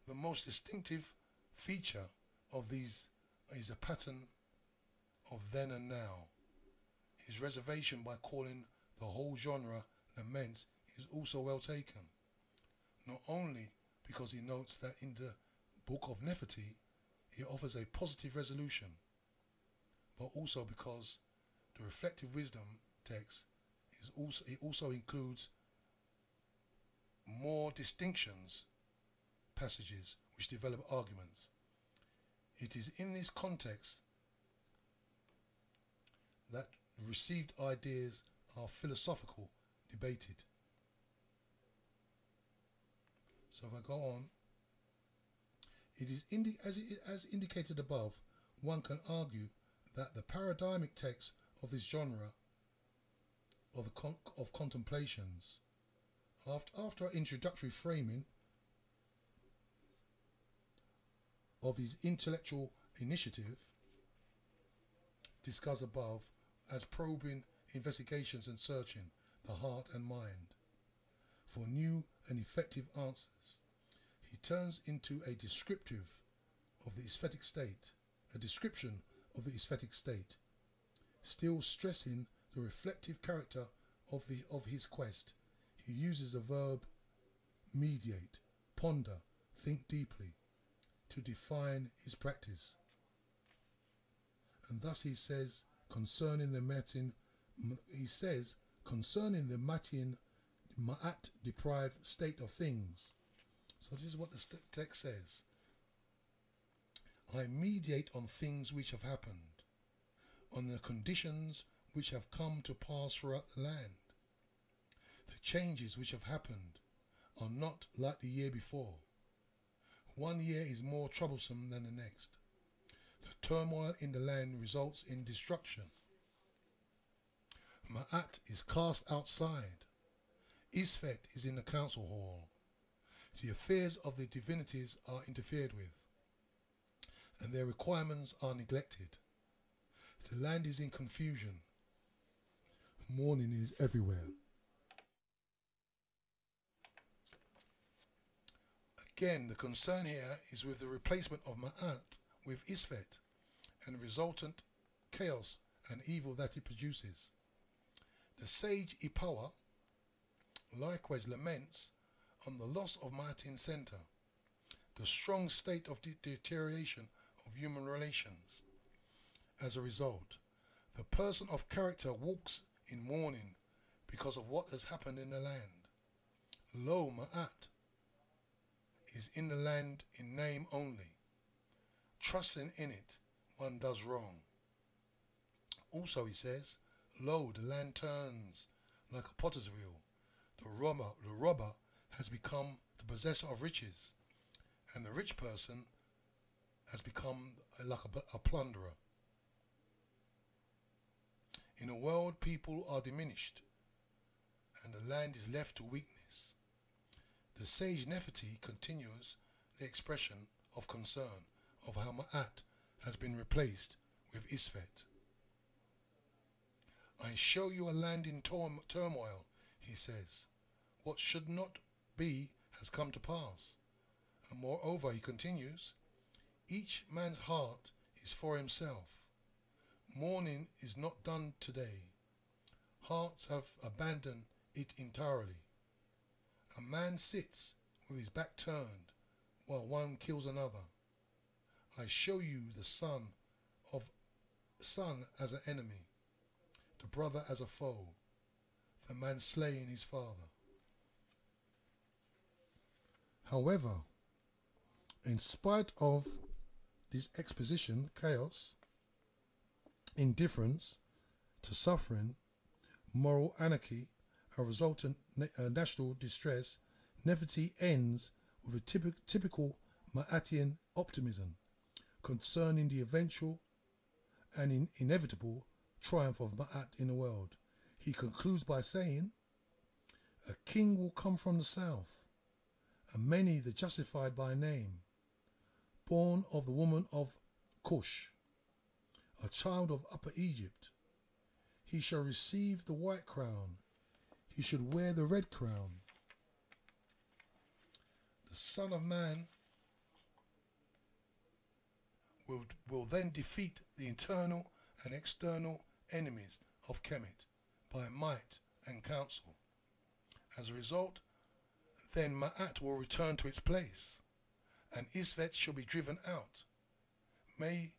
Speaker 2: the most distinctive feature of these is a pattern of then and now. His reservation by calling the whole genre laments is also well taken, not only because he notes that in the Book of Neferti he offers a positive resolution, but also because the reflective wisdom text also includes more distinctions passages which develop arguments. It is in this context that received ideas are philosophical, debated. So if I go on, it is as indicated above, one can argue that the paradigmic text of this genre of contemplations, after our introductory framing of his intellectual initiative, discussed above, as probing investigations and searching the heart and mind for new and effective answers, he turns into a description of the aesthetic state, still stressing the reflective character of his quest. He uses the verb mediate, ponder, think deeply to define his practice. And thus he says concerning the ma'at deprived state of things. So this is what the text says. I mediate on things which have happened, on the conditions which have come to pass throughout the land. The changes which have happened are not like the year before. One year is more troublesome than the next. The turmoil in the land results in destruction. Ma'at is cast outside. Isfet is in the council hall. The affairs of the divinities are interfered with, and their requirements are neglected. The land is in confusion. Mourning is everywhere. Again, the concern here is with the replacement of Ma'at with Isfet and the resultant chaos and evil that it produces. The sage Ipawa likewise laments on the loss of Ma'atin center, the strong state of deterioration of human relations. As a result, the person of character walks in mourning because of what has happened in the land. Lo, Ma'at is in the land in name only. Trusting in it, one does wrong. Also, he says, lo, the land turns like a potter's wheel. The robber has become the possessor of riches, and the rich person has become like a plunderer. In a world, people are diminished, and the land is left to weakness. The sage Neferti continues the expression of concern of how Ma'at has been replaced with Isfet. I show you a land in turmoil, he says. What should not be has come to pass. And moreover, he continues, each man's heart is for himself. Mourning is not done today. Hearts have abandoned it entirely. A man sits with his back turned while one kills another. I show you the son as an enemy, the brother as a foe, the man slaying his father. However, in spite of this exposition, chaos, indifference to suffering, moral anarchy, a resultant national distress, Nefertiti ends with a typical Ma'atian optimism concerning the eventual and inevitable triumph of Ma'at in the world. He concludes by saying, "A king will come from the south, and many the justified by name, born of the woman of Cush, a child of Upper Egypt. He shall receive the white crown, he should wear the red crown. The Son of Man will then defeat the internal and external enemies of Kemet by might and counsel. As a result, then Ma'at will return to its place, and Isvet shall be driven out. May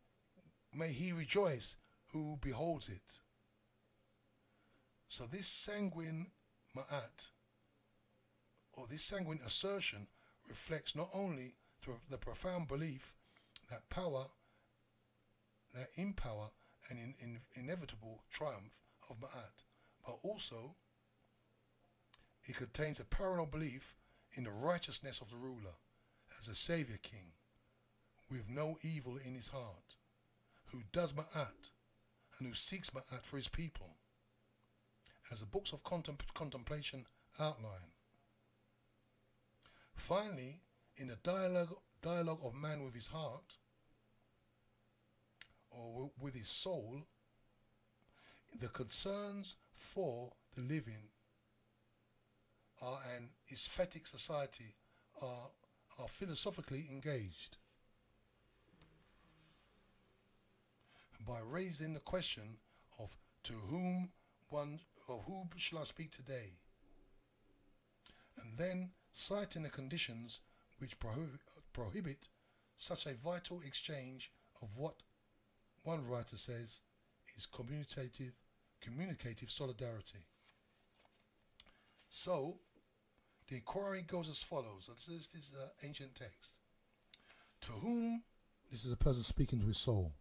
Speaker 2: he rejoice who beholds it." So this sanguine Ma'at, or this sanguine assertion, reflects not only the profound belief that in power and in inevitable triumph of Ma'at, but also it contains a parallel belief in the righteousness of the ruler as a saviour king with no evil in his heart, who does Ma'at and who seeks Ma'at for his people, as the books of contemplation outline. Finally, in the dialogue of man with his heart, or with his soul, the concerns for the living and aesthetic society are philosophically engaged. By raising the question of who shall I speak today, and then citing the conditions which prohibit such a vital exchange of what one writer says is communicative solidarity. So, the inquiry goes as follows. This is an ancient text. To whom, this is a person speaking to his soul,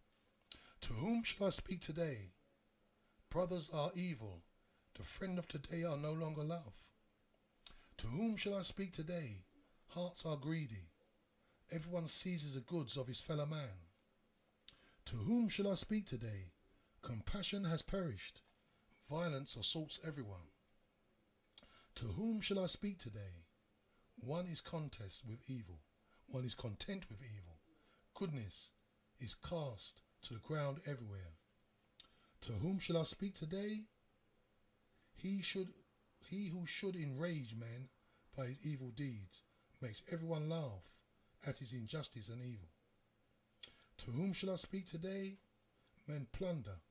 Speaker 2: to whom shall I speak today? Brothers are evil, the friend of today are no longer love. To whom shall I speak today? Hearts are greedy, everyone seizes the goods of his fellow man. To whom shall I speak today? Compassion has perished, violence assaults everyone. To whom shall I speak today? One is content with evil. Goodness is cast to the ground everywhere. To whom shall I speak today? He who should enrage men by his evil deeds makes everyone laugh at his injustice and evil. To whom shall I speak today? Men plunder,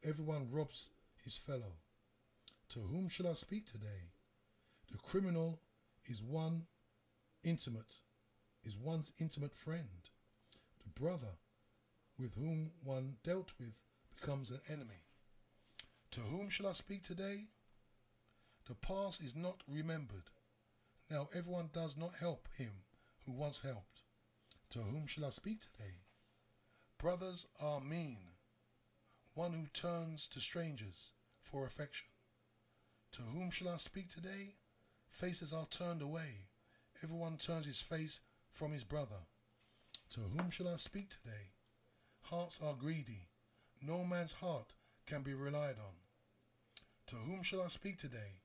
Speaker 2: everyone robs his fellow. To whom shall I speak today? The criminal is one's intimate friend. The brother with whom one dealt with becomes an enemy. To whom shall I speak today? The past is not remembered. Now everyone does not help him who once helped. To whom shall I speak today? Brothers are mean. One who turns to strangers for affection. To whom shall I speak today? Faces are turned away. Everyone turns his face from his brother. To whom shall I speak today? Hearts are greedy. No man's heart can be relied on. To whom shall I speak today?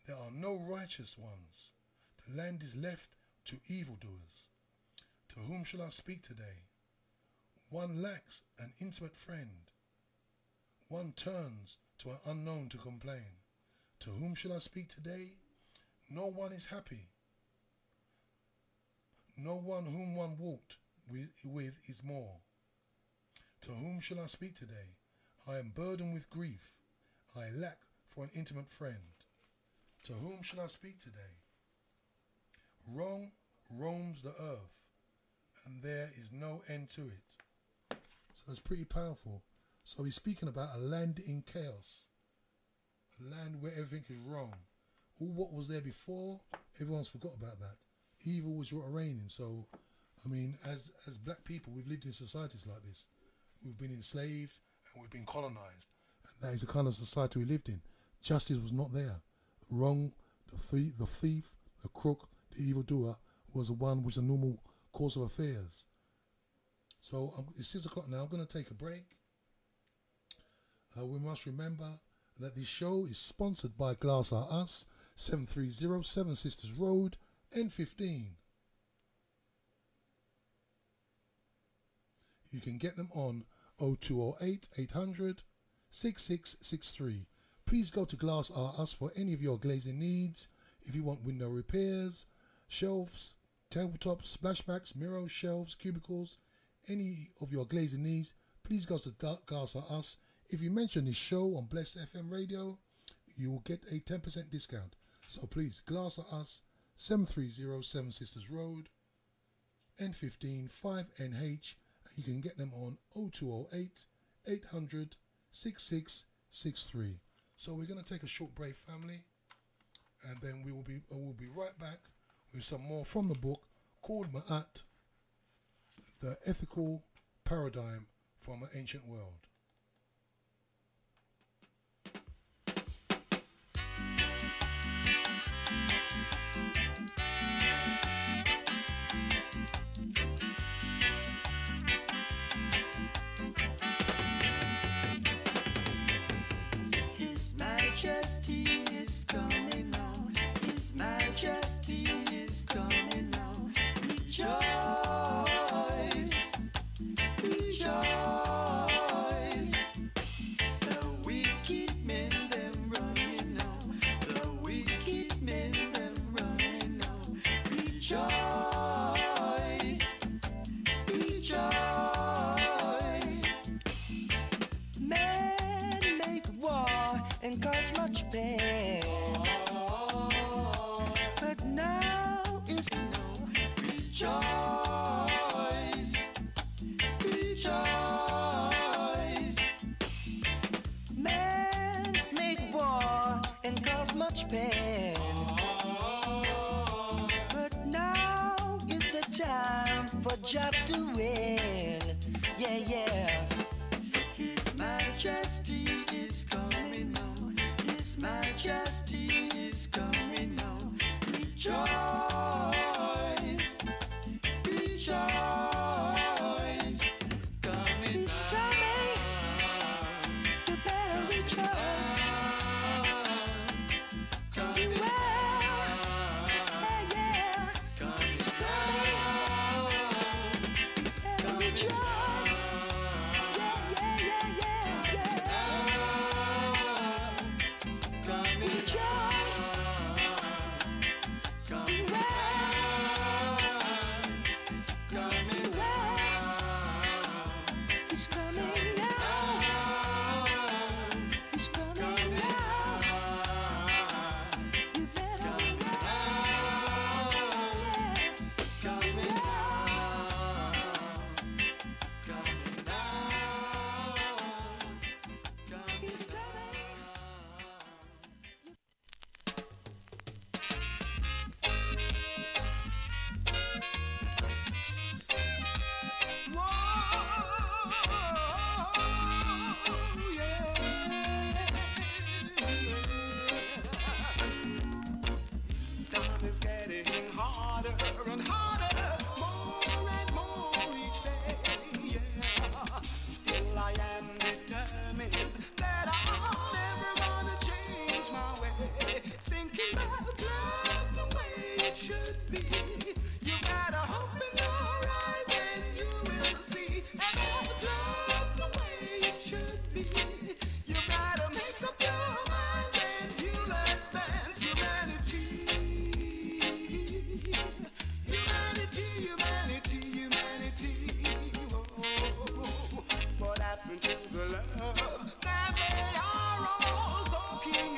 Speaker 2: There are no righteous ones. The land is left to evildoers. To whom shall I speak today? One lacks an intimate friend. One turns to an unknown to complain. To whom shall I speak today? No one is happy. No one whom one walked with is more. To whom shall I speak today? I am burdened with grief. I lack for an intimate friend. To whom shall I speak today? Wrong roams the earth, and there is no end to it. So that's pretty powerful. So he's speaking about a land in chaos, a land where everything is wrong. All what was there before, everyone's forgot about that. Evil was reigning. So, I mean, as black people, we've lived in societies like this. We've been enslaved and we've been colonized. And that is the kind of society we lived in. Justice was not there. The wrong, the thief, the crook, the evildoer was the one which is a normal course of affairs. So it's 6 o'clock now. I'm going to take a break. We must remember that this show is sponsored by Glass Are Us, 730 Seven Sisters Road, N15. You can get them on 0208 800 6663. Please go to Glass Are Us for any of your glazing needs. If you want window repairs, shelves, tabletops, splashbacks, mirrors, shelves, cubicles, any of your glazing needs, please go to Glass Are Us. If you mention this show on Blessed FM radio, you will get a 10% discount. So please, Glass Are Us, 730 Seven Sisters Road, N15 5NH, and you can get them on 0208 800 6663. So we're going to take a short break, family, and then we'll be right back with some more from the book called Ma'at, The Ethical Paradigm from an Ancient World.
Speaker 1: His Majesty is coming now. His Majesty is coming now. Rejoice, rejoice. The wicked men them running now. The wicked men them running now. Rejoice, rejoice. Men make war and cause much pain. But now is no rejoice, rejoice. Men make war and cause much pain. But now is the time for Jah to reign. Yeah, yeah. His Majesty is coming now. His Majesty is coming now. Rejoice, rejoice. Coming. He's coming. You better rejoice. Coming. Well, yeah, yeah. He's coming. You better rejoice. Yeah, yeah, yeah, yeah, yeah. Rejoice. Coming well. He's coming now. He's coming now. You better coming now. He's coming.
Speaker 3: Time is getting harder and harder, more and more each day. Yeah. Still I am determined that I'm never gonna change my way. Thinking about love the way it should be. You got a hope in your eyes and you will see. And love the way it should be. You gotta make up your mind and you'll advance humanity. Humanity, humanity, humanity. Oh, what happened to the love that they are all talking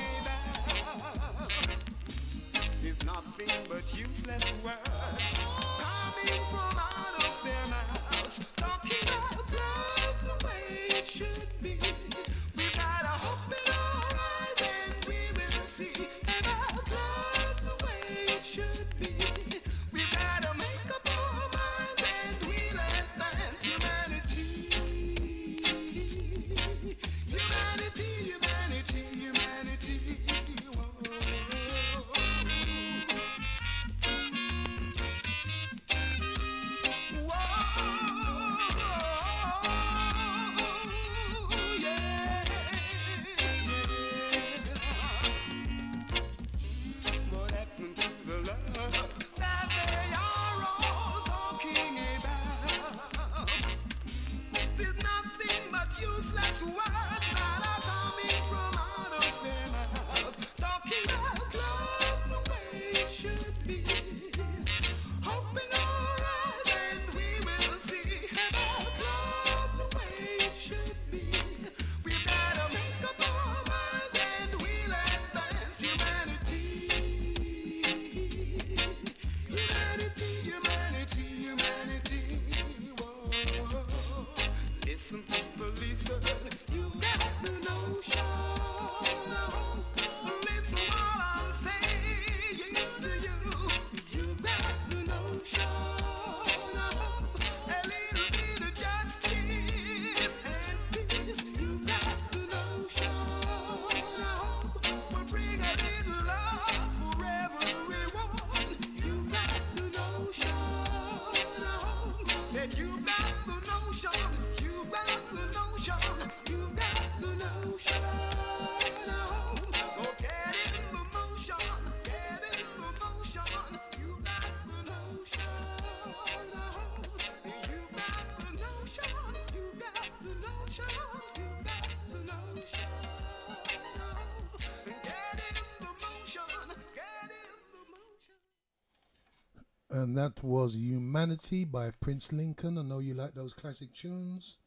Speaker 2: And that was Humanity by Prince Lincoln. I know you like those classic tunes.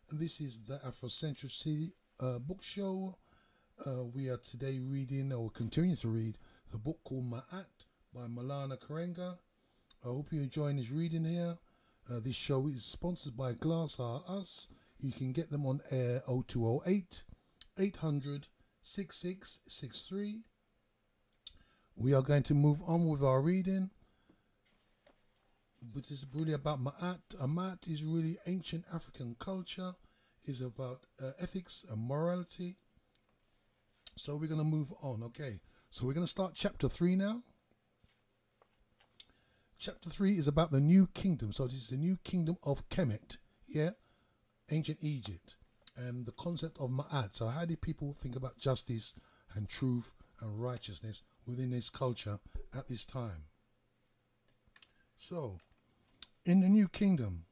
Speaker 2: And this is the Afrocentricity book show. We are today reading, or continue to read, the book called Ma'at by Malana Karenga. I hope you're enjoying this reading here. This show is sponsored by Glass Are Us. You can get them on air 0208 800 6663. We are going to move on with our reading, which is really about Ma'at. Ma'at is really ancient African culture. It's about ethics and morality. So we're going to move on. Okay, so we're going to start chapter 3 now. Chapter 3 is about the new kingdom. So this is the new kingdom of Kemet, yeah, ancient Egypt, and the concept of Ma'at. So how did people think about justice and truth and righteousness within this culture at this time? So, in the new kingdom,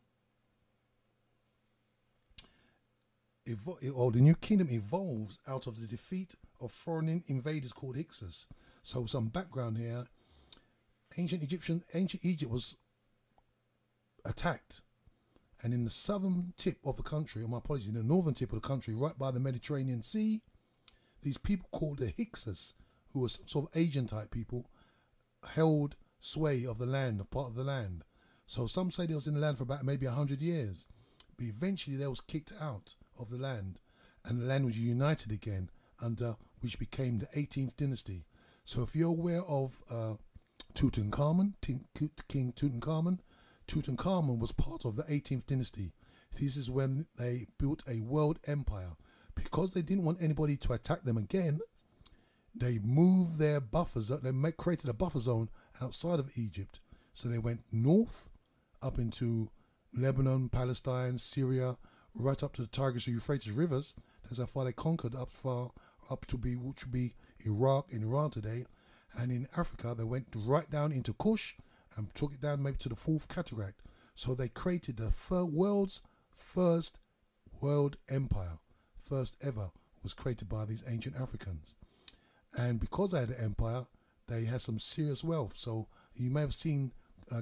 Speaker 2: the new kingdom evolves out of the defeat of foreign invaders called Hyksos. So some background here. Ancient Egypt was attacked, and in the southern tip of the country, or my apologies, in the northern tip of the country, right by the Mediterranean Sea, these people called the Hyksos, who were some sort of Asian type people, held sway of the land, of part of the land. So some say they was in the land for about maybe 100 years, but eventually they was kicked out of the land, and the land was united again under which became the 18th dynasty. So if you're aware of Tutankhamun, King Tutankhamun was part of the 18th dynasty. This is when they built a world empire. Because they didn't want anybody to attack them again, they moved their buffers, they created a buffer zone outside of Egypt. So they went north up into Lebanon, Palestine, Syria, right up to the Tigris and Euphrates rivers. That's how far they conquered, which would be Iraq and Iran today. And in Africa, they went right down into Kush and took it down maybe to the fourth cataract. So they created the world's first world empire. First ever was created by these ancient Africans. And because they had an empire, they had some serious wealth. So you may have seen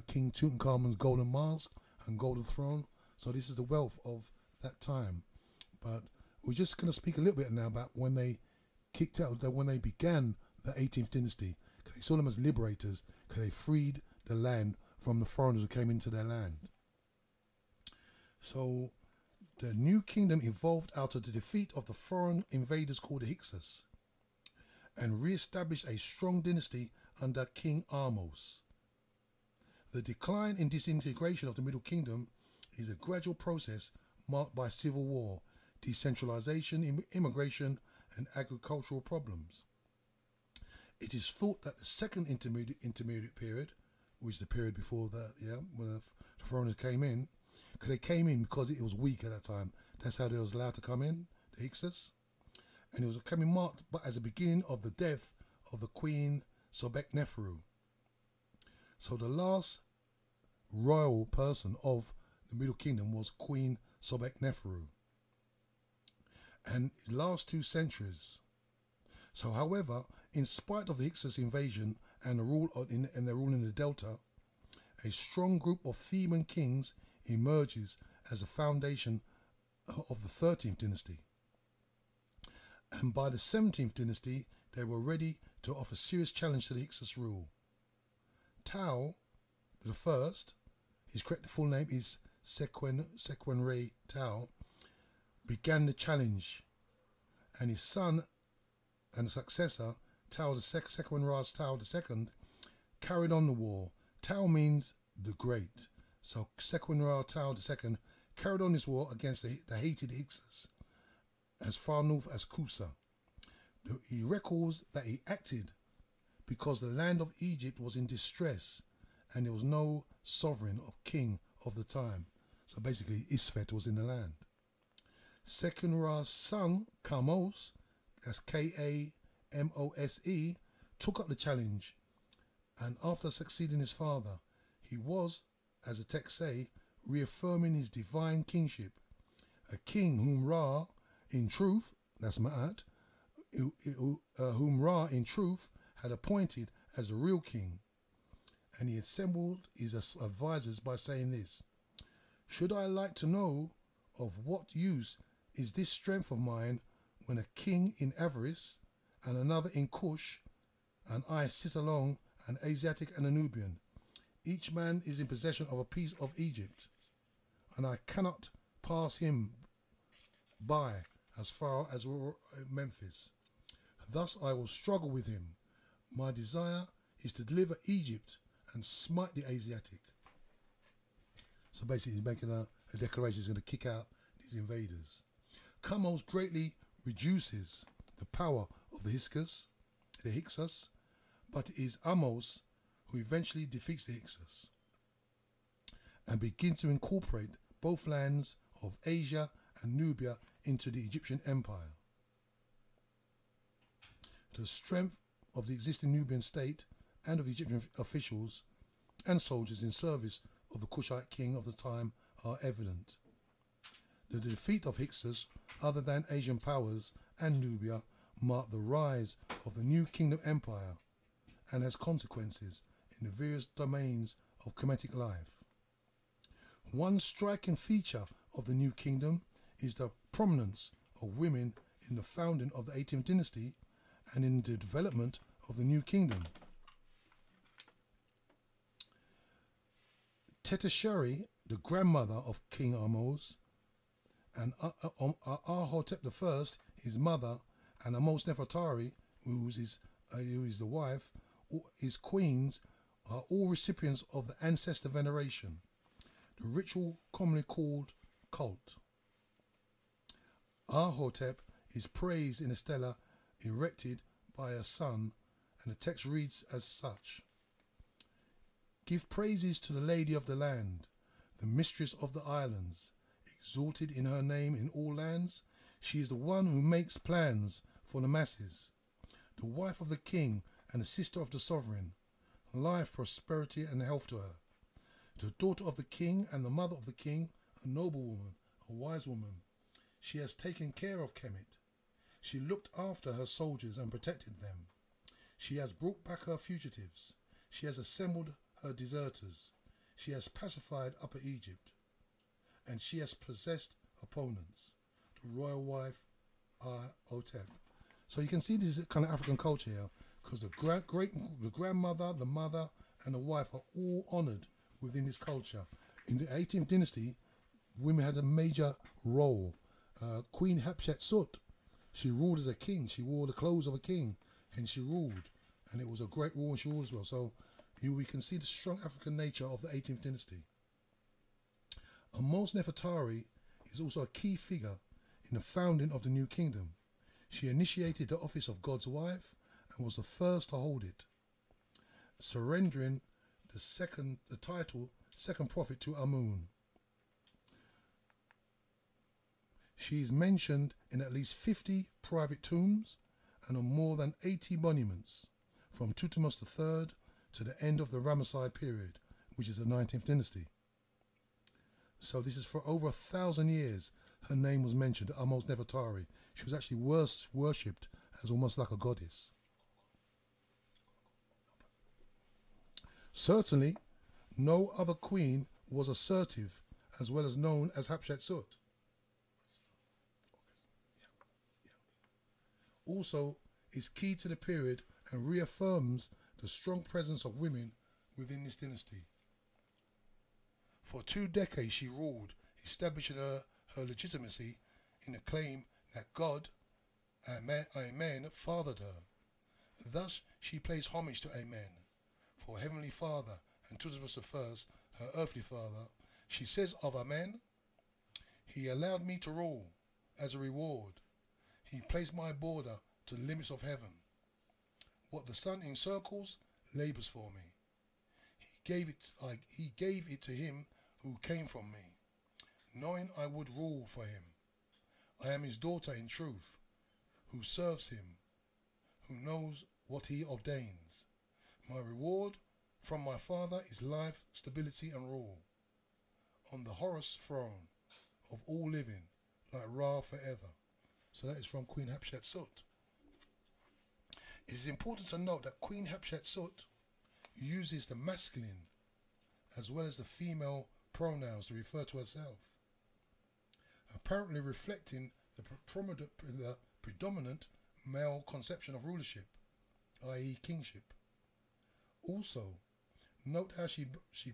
Speaker 2: King Tutankhamun's golden mask and golden throne. So this is the wealth of that time. But we're just going to speak a little bit now about when they kicked out, when they began the 18th dynasty, because they saw them as liberators, because they freed the land from the foreigners who came into their land. So the new kingdom evolved out of the defeat of the foreign invaders called the Hyksos, and re-established a strong dynasty under King Ahmose. The decline and disintegration of the Middle Kingdom is a gradual process marked by civil war, decentralization, immigration, and agricultural problems. It is thought that the second intermediate period, which is the period before when the foreigners came in, because they came in because it was weak at that time. That's how they was allowed to come in, the Hyksos. And it was coming marked as the beginning of the death of the Queen Sobek-Neferu. So the last royal person of the Middle Kingdom was Queen Sobek-Neferu. And it last 2 centuries. So, however, in spite of the Hyksos invasion and their rule in the Delta, a strong group of Theban kings emerges as a foundation of the 13th dynasty. And by the 17th dynasty, they were ready to offer serious challenge to the Hyksos rule. Tao the first, his correct full name is Sequenre Tao, began the challenge, and his son and successor, Tao the Sequenra Tao II, carried on the war. Tao means the great. So Sequenra Tao II carried on this war against the hated Hyksos as far north as Kusa. He records that he acted because the land of Egypt was in distress and there was no sovereign or king of the time. So basically Isfet was in the land. Sequenra's son, Kamose, that's Kamose, took up the challenge, and after succeeding his father, he was, as the text say, reaffirming his divine kingship, a king whom Ra, in truth, that's Ma'at, whom Ra, in truth, had appointed as the real king. and he assembled his advisors by saying this: "Should I like to know of what use is this strength of mine when a king in avarice and another in Cush, and I sit along an Asiatic and a Nubian? Each man is in possession of a piece of Egypt, and I cannot pass him by as far as Memphis. Thus I will struggle with him. My desire is to deliver Egypt and smite the Asiatic." So basically he's making a declaration he's going to kick out these invaders. Kamose greatly reduces the power of the Hyksos, but it is Amos who eventually defeats the Hyksos and begins to incorporate both lands of Asia and Nubia into the Egyptian Empire. The strength of the existing Nubian state and of Egyptian officials and soldiers in service of the Kushite king of the time are evident. The defeat of Hyksos, other than Asian powers and Nubia, marked the rise of the new kingdom empire and has consequences in the various domains of Kemetic life. One striking feature of the new kingdom is the prominence of women in the founding of the 18th dynasty and in the development of the new kingdom. Tetesheri, the grandmother of King Amos, and Ahotep I, his mother, and Amos Nefertari, who is the wife, his queens, are all recipients of the ancestor veneration, the ritual commonly called cult. Ahotep is praised in a stela erected by a son, and the text reads as such: "Give praises to the lady of the land, the mistress of the islands, exalted in her name in all lands. She is the one who makes plans for the masses, the wife of the king and the sister of the sovereign. Life, prosperity and health to her. The daughter of the king and the mother of the king, a noble woman, a wise woman. She has taken care of Kemet. She looked after her soldiers and protected them. She has brought back her fugitives. She has assembled her deserters. She has pacified Upper Egypt. And she has possessed opponents. The royal wife, Ahotep." So you can see this kind of African culture here, because the grandmother, the mother, and the wife are all honoured within this culture. In the 18th dynasty, women had a major role. Queen Hatshepsut, she ruled as a king. She wore the clothes of a king, and she ruled. And it was a great rule, and she ruled as well. So we can see the strong African nature of the 18th dynasty. Amos Nefertari is also a key figure in the founding of the new kingdom. She initiated the office of God's wife and was the first to hold it, surrendering the title second prophet to Amun. She is mentioned in at least 50 private tombs and on more than 80 monuments, from Thutmose III to the end of the Ramesside period, which is the 19th dynasty. So this is for over 1,000 years. Her name was mentioned, Amos Nefertari. She was actually worshipped as almost like a goddess. Certainly, no other queen was assertive as well as known as Hatshepsut. Also, is key to the period and reaffirms the strong presence of women within this dynasty. For 2 decades she ruled, establishing her legitimacy in the claim that God, Amen, fathered her. Thus she pays homage to Amen, for Heavenly Father, and Thutmose I, her earthly father. She says of Amen, "He allowed me to rule as a reward. He placed my border to the limits of heaven. What the sun encircles labors for me. He gave it to him who came from me, knowing I would rule for him. I am his daughter in truth, who serves him, who knows what he ordains. My reward from my father is life, stability and rule, on the Horus throne of all living, like Ra forever." So that is from Queen Hatshepsut. It is important to note that Queen Hatshepsut uses the masculine as well as the female pronouns to refer to herself, apparently reflecting the predominant male conception of rulership, i.e. kingship. Also, note how she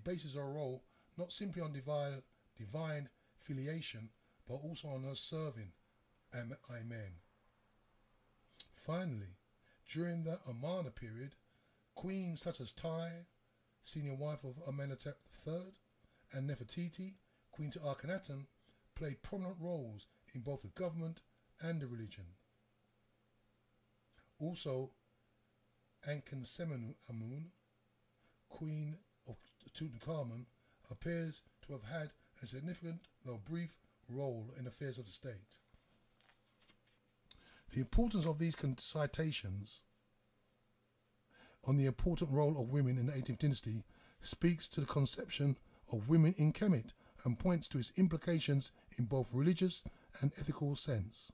Speaker 2: bases her role not simply on divine filiation, but also on her serving. Amen. Finally, during the Amarna period, queens such as Tai, senior wife of Amenhotep III, and Nefertiti, queen to Akhenaten, played prominent roles in both the government and the religion. Also, Ankhesenamun, queen of Tutankhamun, appears to have had a significant, though brief, role in affairs of the state. The importance of these citations on the important role of women in the 18th dynasty speaks to the conception of women in Kemet and points to its implications in both religious and ethical sense.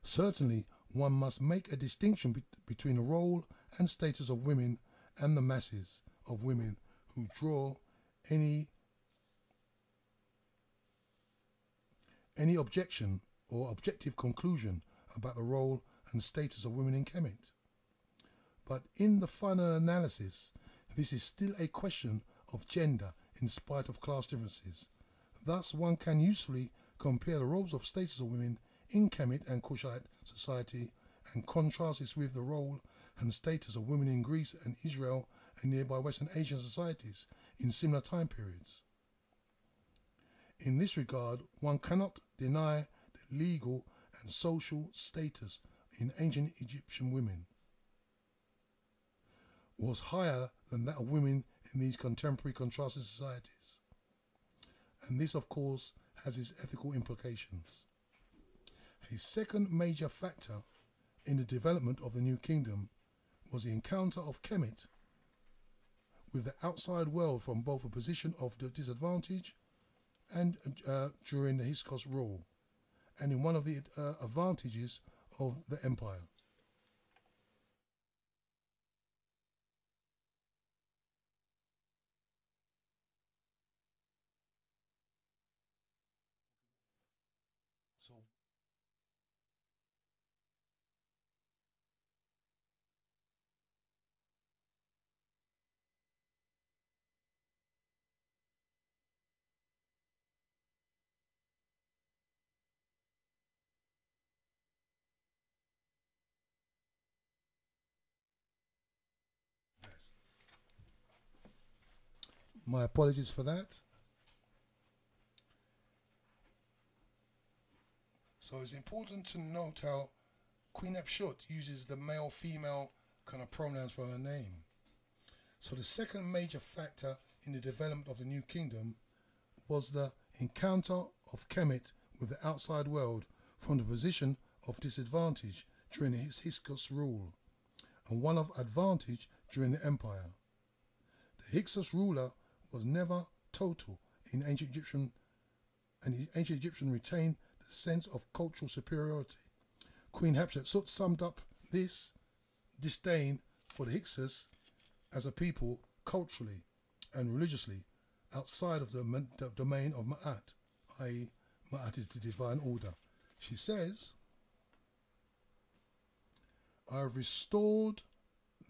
Speaker 2: Certainly, one must make a distinction between the role and status of women and the masses of women who draw any objection or objective conclusion about the role and status of women in Kemet. But in the final analysis, this is still a question of gender in spite of class differences. Thus, one can usefully compare the roles of status of women in Kemet and Kushite society and contrast this with the role and status of women in Greece and Israel and nearby Western Asian societies in similar time periods. In this regard, one cannot deny the legal and social status in ancient Egyptian women was higher than that of women in these contemporary contrasted societies. And this, of course, has its ethical implications. A second major factor in the development of the New Kingdom was the encounter of Kemet with the outside world from both a position of disadvantage and during the Hyksos rule, and in one of the advantages of the empire. So yes. My apologies for that. So it's important to note how Queen Hatshepsut uses the male-female kind of pronouns for her name. So the second major factor in the development of the New Kingdom was the encounter of Kemet with the outside world from the position of disadvantage during his Hyksos rule, and one of advantage during the empire. The Hyksos ruler was never total in ancient Egyptian, and the ancient Egyptian retained the sense of cultural superiority. Queen Hatshepsut summed up this disdain for the Hyksos as a people culturally and religiously outside of the domain of Ma'at, i.e. Ma'at is the divine order. She says, I have restored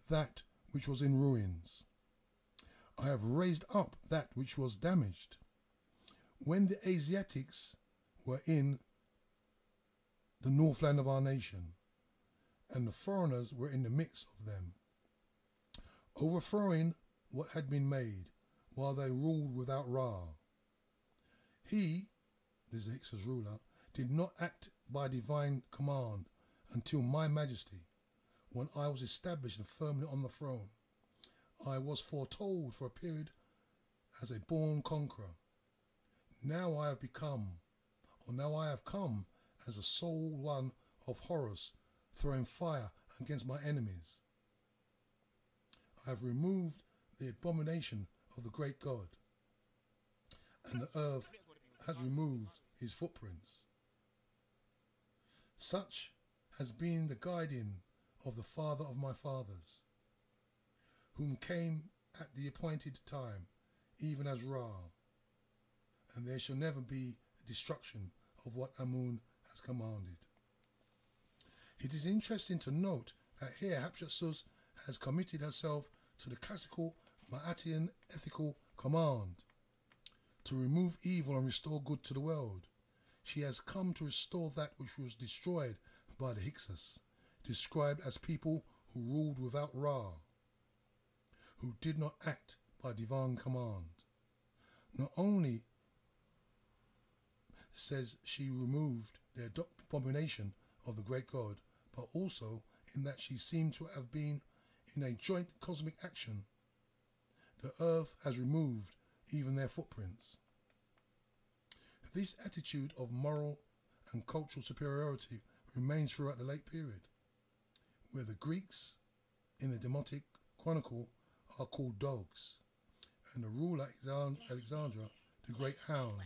Speaker 2: that which was in ruins. I have raised up that which was damaged. When the Asiatics were in the northland of our nation, and the foreigners were in the midst of them, overthrowing what had been made, while they ruled without Ra. He, this is the Hyksos ruler, did not act by divine command until my majesty, when I was established and firmly on the throne. I was foretold for a period as a born conqueror. Now I have come as a sole one of Horus, throwing fire against my enemies. I have removed the abomination of the great God, and the earth has removed his footprints. Such has been the guiding of the father of my fathers, whom came at the appointed time, even as Ra, and there shall never be destruction of what Amun has commanded. It is interesting to note that here Hatshepsut has committed herself to the classical Ma'atian ethical command to remove evil and restore good to the world. She has come to restore that which was destroyed by the Hyksos, described as people who ruled without Ra, who did not act by divine command. Not only says she removed the abomination of the great God, but also in that she seemed to have been in a joint cosmic action. The earth has removed even their footprints. This attitude of moral and cultural superiority remains throughout the late period, where the Greeks in the Demotic Chronicle are called dogs, and the ruler Alexandra the Great Hound.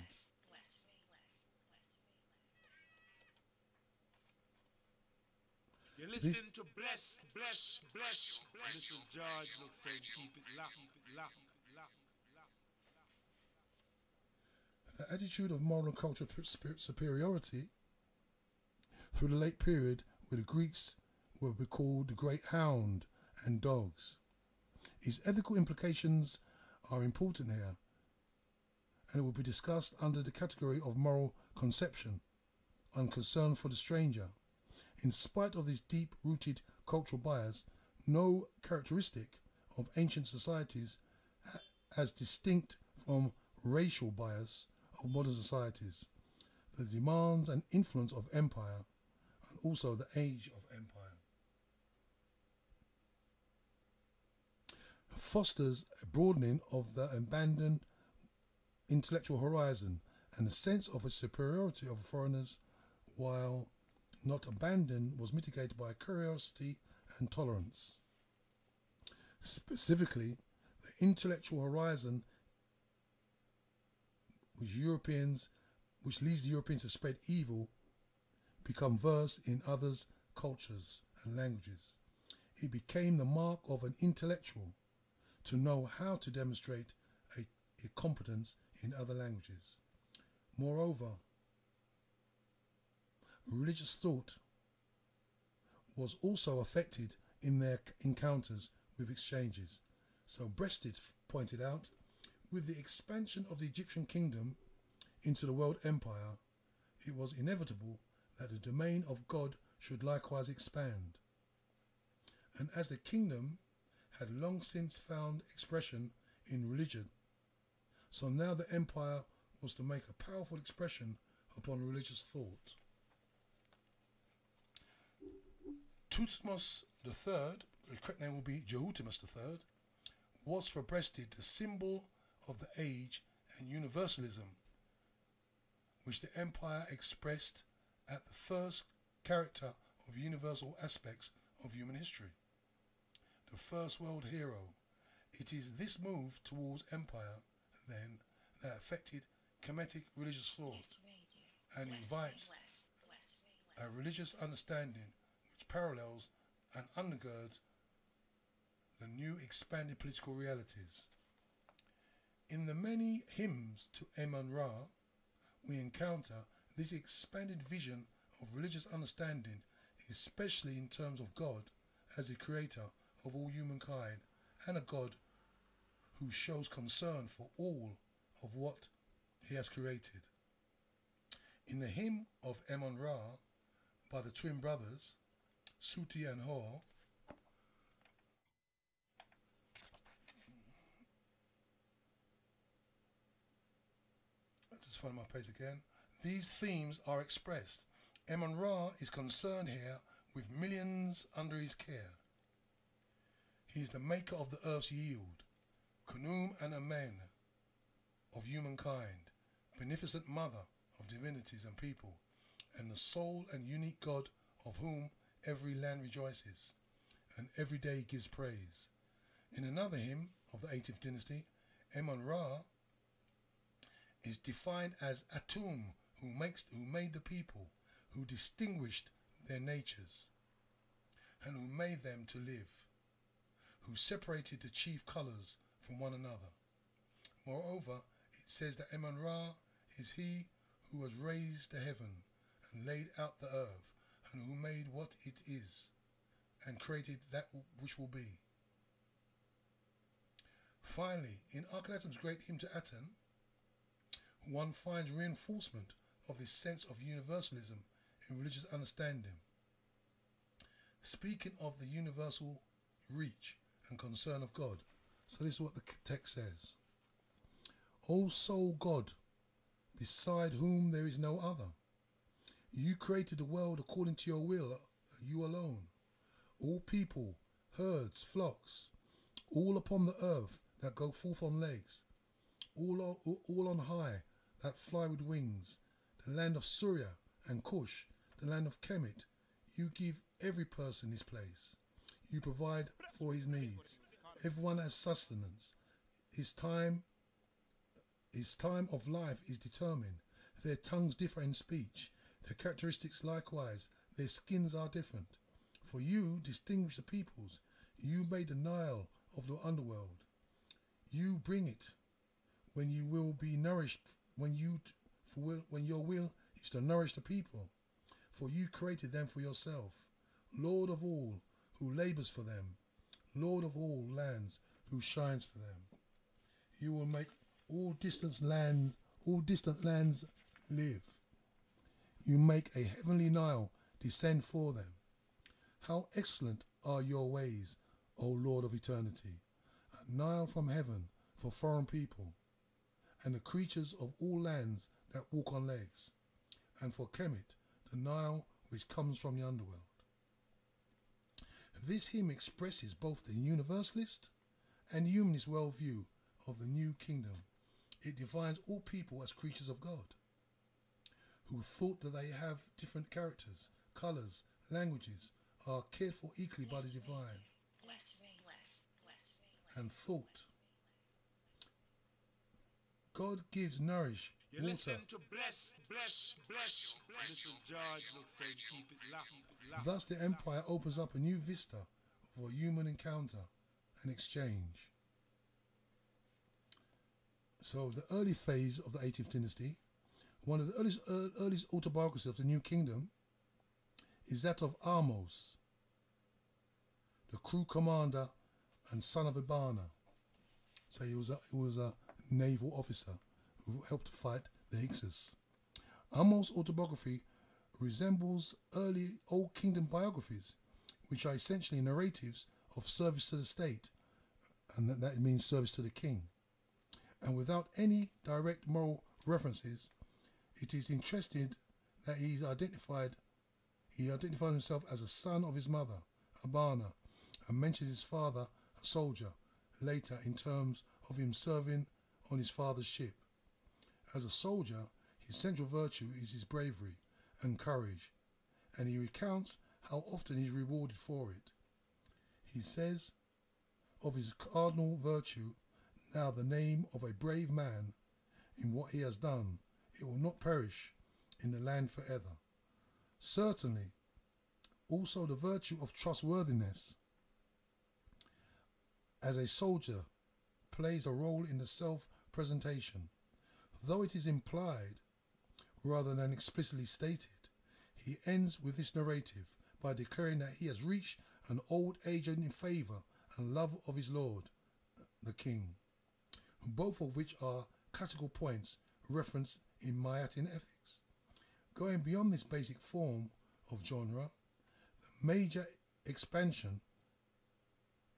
Speaker 4: You're listening to Bless. And this is George Look saying keep it locked.
Speaker 2: The attitude of moral and cultural superiority through the late period, where the Greeks were called the Great Hound and dogs. Its ethical implications are important here, and it will be discussed under the category of moral conception and concern for the stranger. In spite of this deep-rooted cultural bias, no characteristic of ancient societies as distinct from racial bias of modern societies, the demands and influence of empire, and also the age of empire. Fosters a broadening of the abandoned intellectual horizon and the sense of a superiority of foreigners, while not abandoned was mitigated by curiosity and tolerance. Specifically, the intellectual horizon which leads the Europeans to spread evil, become versed in others' cultures and languages. It became the mark of an intellectual to know how to demonstrate a competence in other languages. Moreover, religious thought was also affected in their encounters with exchanges. So Breasted pointed out, with the expansion of the Egyptian kingdom into the world empire, it was inevitable that the domain of God should likewise expand. And as the kingdom had long since found expression in religion, so now the empire was to make a powerful expression upon religious thought. Tutmos III, the correct name will be Jehotimus III, was for Breasted the symbol of the age and universalism which the empire expressed at the first character of universal aspects of human history. The first world hero. It is this move towards empire, then, that affected Kemetic religious thought and invites a religious understanding which parallels and undergirds the new expanded political realities. In the many hymns to Amun-Ra, we encounter this expanded vision of religious understanding, especially in terms of God as the creator of all humankind and a God who shows concern for all of what he has created. In the hymn of Amun-Ra by the twin brothers, Suti and Hor, let's find my page again. These themes are expressed. Amun-Ra is concerned here with millions under his care. He is the maker of the earth's yield, Khnum and Amen of humankind, beneficent mother of divinities and people, and the sole and unique God of whom every land rejoices, and every day gives praise. In another hymn of the 18th dynasty, Amun-Ra is defined as Atum, who made the people, who distinguished their natures, and who made them to live. who separated the chief colours from one another. Moreover, it says that Eman-Ra is he who has raised the heaven and laid out the earth, and who made what it is, and created that which will be. Finally, in Akhenaten's great hymn to Aten, one finds reinforcement of this sense of universalism in religious understanding. Speaking of the universal reach and concern of God, so this is what the text says. O sole God, beside whom there is no other, you created the world according to your will, you alone. All people, herds, flocks, all upon the earth that go forth on legs, all on high that fly with wings, the land of Surya and Cush, the land of Kemet, you give every person his place. You provide for his needs. Everyone has sustenance. His time of life is determined. Their tongues differ in speech. Their characteristics likewise. Their skins are different. For you distinguish the peoples. You made the Nile of the underworld. You bring it when you will be nourished, when your will is to nourish the people. For you created them for yourself. Lord of all, who labours for them. Lord of all lands, who shines for them. You will make all distant lands live. You make a heavenly Nile descend for them. How excellent are your ways, O Lord of eternity, a Nile from heaven for foreign people, and the creatures of all lands that walk on legs, and for Kemet, the Nile which comes from the underworld. This hymn expresses both the universalist and humanist worldview of the new kingdom. It defines all people as creatures of God, who thought that they have different characters, colours, languages, are cared for equally by the divine, and thought. God gives nourish,
Speaker 4: You
Speaker 2: water.
Speaker 4: listen to Bless. This is George looks saying keep it locked.
Speaker 2: Thus the empire opens up a new vista for a human encounter and exchange. So the early phase of the 18th dynasty, one of the earliest autobiographies of the new kingdom, is that of Ahmose, the crew commander and son of Ibana. So he was a naval officer who helped to fight the Hyksos. Ahmose's autobiography resembles early Old Kingdom biographies, which are essentially narratives of service to the state, and that means service to the king. And without any direct moral references, it is interesting that he identified himself as a son of his mother, Abana, and mentions his father, a soldier, later in terms of him serving on his father's ship. As a soldier, his central virtue is his bravery and courage, and he recounts how often he is rewarded for it. He says of his cardinal virtue, now the name of a brave man in what he has done, it will not perish in the land forever. Certainly, also the virtue of trustworthiness as a soldier plays a role in the self-presentation. Though it is implied rather than explicitly stated, he ends with this narrative by declaring that he has reached an old age in favour and love of his lord, the king, both of which are classical points referenced in Mayatin ethics. Going beyond this basic form of genre, the major expansion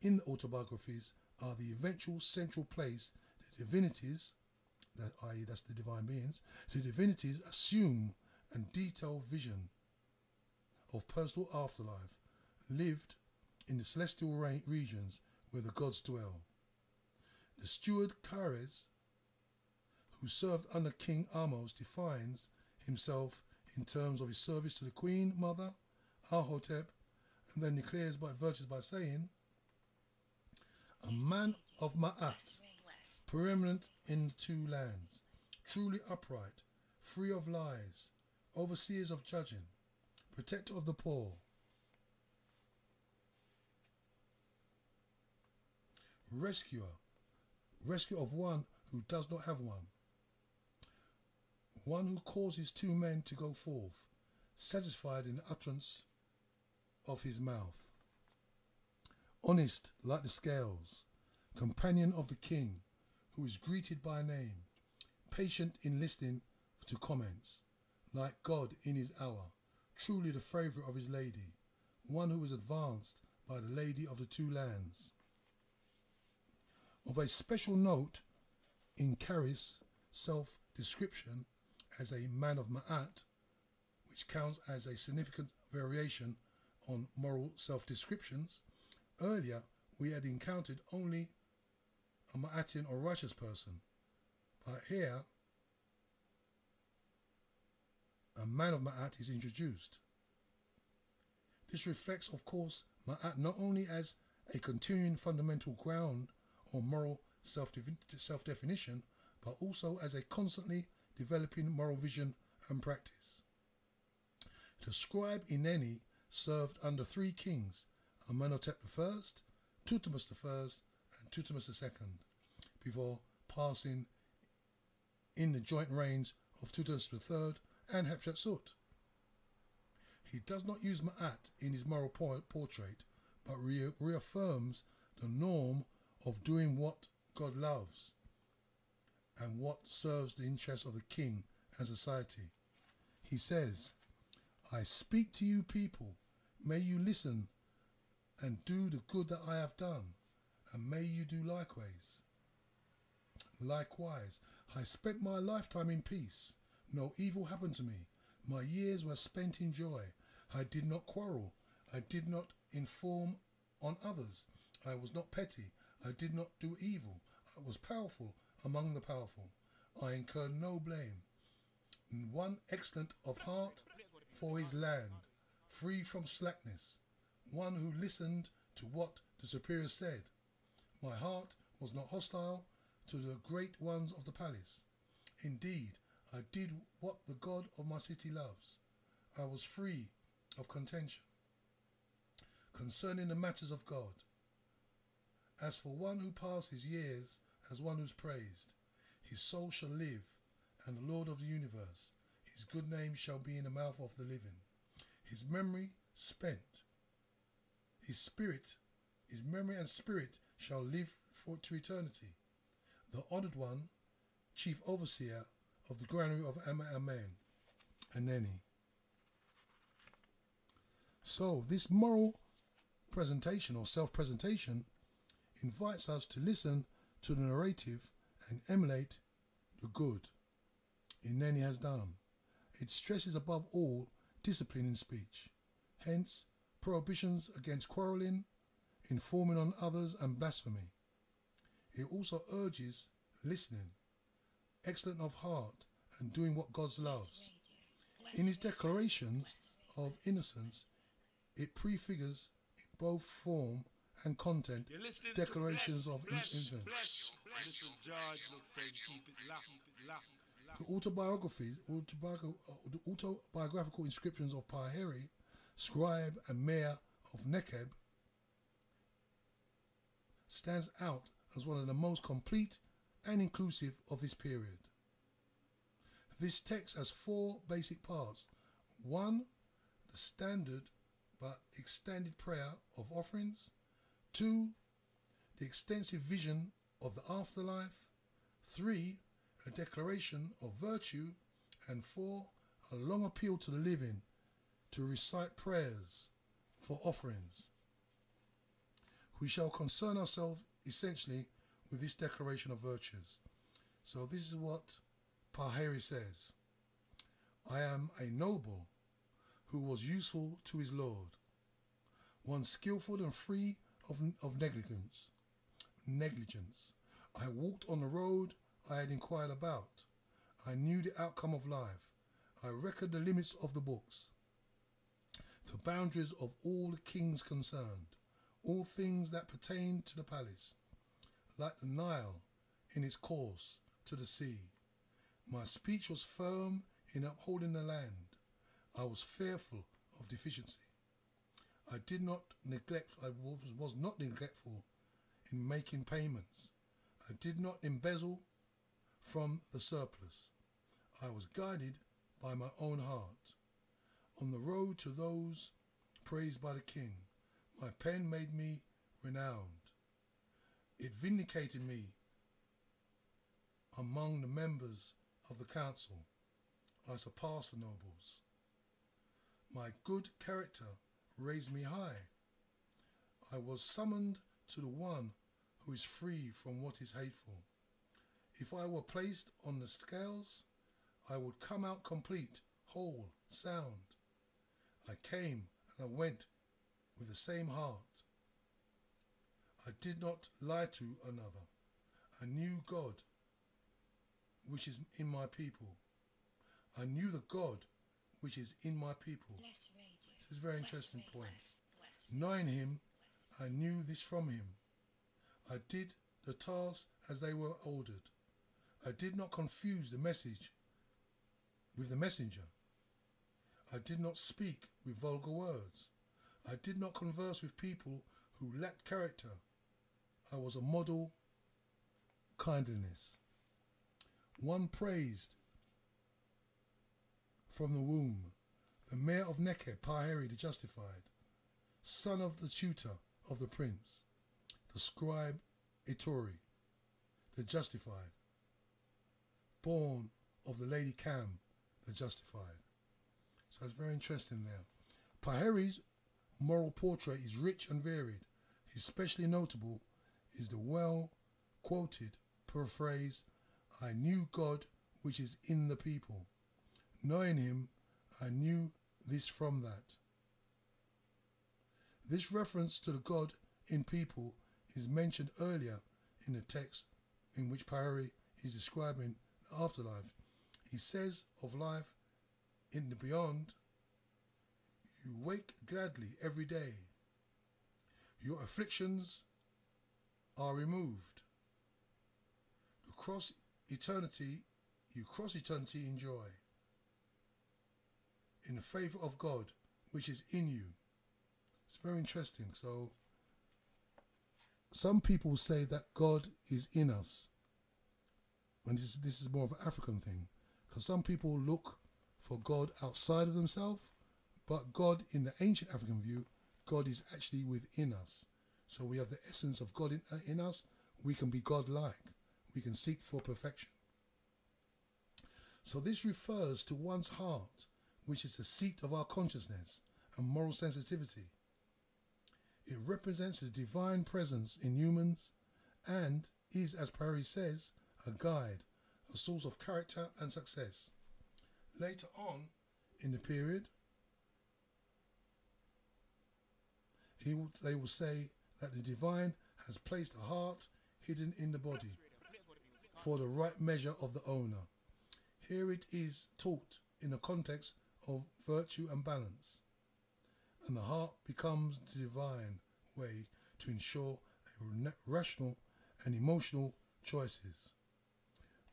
Speaker 2: in the autobiographies are the eventual central place the divinities, i.e. that's the divine beings, the divinities assume and detailed vision of personal afterlife lived in the celestial regions where the gods dwell. The steward Kares, who served under King Ahmose, defines himself in terms of his service to the Queen Mother, Ahotep, and then declares by virtues by saying, a man of Ma'at, preeminent in the two lands, truly upright, free of lies, overseers of judging, protector of the poor. rescuer, rescue of one who does not have one, one who causes two men to go forth, satisfied in the utterance of his mouth, honest like the scales, companion of the king, who is greeted by name, patient in listening to comments, like God in his hour, truly the favourite of his lady, one who is advanced by the lady of the two lands. Of a special note in Carey's self-description as a man of Ma'at, which counts as a significant variation on moral self-descriptions, earlier we had encountered only a Ma'atian or righteous person, but here a man of Ma'at is introduced. This reflects, of course, Ma'at not only as a continuing fundamental ground or moral self-definition, but also as a constantly developing moral vision and practice. The scribe Ineni served under three kings, Amenhotep I, Thutmose I, and Thutmose II, before passing in the joint reigns of Thutmose III and Hatshepsut. He does not use Ma'at in his moral portrait, but reaffirms the norm of doing what God loves and what serves the interests of the king and society. He says, I speak to you people, may you listen and do the good that I have done, and may you do likewise. Likewise, I spent my lifetime in peace. No evil happened to me. My years were spent in joy. I did not quarrel. I did not inform on others. I was not petty. I did not do evil. I was powerful among the powerful. I incurred no blame. One excellent of heart for his land, free from slackness. One who listened to what the superior said. My heart was not hostile to the great ones of the palace. Indeed, I did what the God of my city loves. I was free of contention concerning the matters of God. As for one who passes years as one who's praised, his soul shall live, and the Lord of the universe, his good name shall be in the mouth of the living. His memory spent, his memory and spirit shall live to eternity. The honoured one, chief overseer of the granary of Aneni. So this moral presentation or self-presentation invites us to listen to the narrative and emulate the good Ineni has done. It stresses above all discipline in speech, hence prohibitions against quarrelling, informing on others and blasphemy. It also urges listening, excellent of heart, and doing what God loves. In his declarations of innocence, it prefigures in both form and content declarations of innocence.
Speaker 4: This is George looks saying keep it locked.
Speaker 2: The autobiographical inscriptions of Paheri, scribe and mayor of Nekeb, stands out as one of the most complete and inclusive of this period. This text has four basic parts. 1, the standard but extended prayer of offerings. 2, the extensive vision of the afterlife. 3, a declaration of virtue. And 4, a long appeal to the living to recite prayers for offerings. We shall concern ourselves essentially with this declaration of virtues. So this is what Paheri says. I am a noble who was useful to his lord, one skillful and free of negligence. I walked on the road I had inquired about. I knew the outcome of life. I reckoned the limits of the books, the boundaries of all the kings concerned, all things that pertain to the palace, like the Nile in its course to the sea. My speech was firm in upholding the land. I was fearful of deficiency. I was not neglectful in making payments. I did not embezzle from the surplus. I was guided by my own heart. On the road to those praised by the king, my pen made me renowned. It vindicated me among the members of the council. I surpassed the nobles. My good character raised me high. I was summoned to the one who is free from what is hateful. If I were placed on the scales, I would come out complete, whole, sound. I came and I went with the same heart. I did not lie to another. I knew God, which is in my people. I knew the God, which is in my people. This is a very interesting point. Knowing him, I knew this from him. I did the tasks as they were ordered. I did not confuse the message with the messenger. I did not speak with vulgar words. I did not converse with people who lacked character. I was a model kindliness. One praised from the womb, the mayor of Nekeb, Paheri the justified, son of the tutor of the prince, the scribe Itori, the justified, born of the lady Cam, the justified. So it's very interesting there. Paheri's moral portrait is rich and varied. Especially notable is the well-quoted paraphrase, I knew God which is in the people. Knowing him, I knew this from that. This reference to the God in people is mentioned earlier in the text in which Paheri is describing the afterlife. He says of life in the beyond, you wake gladly every day. Your afflictions are removed. You cross eternity in joy, in the favour of God, which is in you. It's very interesting. So, some people say that God is in us, and this is more of an African thing, because some people look for God outside of themselves, but God, in the ancient African view, God is actually within us. So we have the essence of God in us. We can be God-like. We can seek for perfection. So this refers to one's heart, which is the seat of our consciousness and moral sensitivity. It represents the divine presence in humans and is, as Paheri says, a guide, a source of character and success. Later on in the period, they will say that the divine has placed a heart hidden in the body for the right measure of the owner. Here it is taught in the context of virtue and balance, and the heart becomes the divine way to ensure rational and emotional choices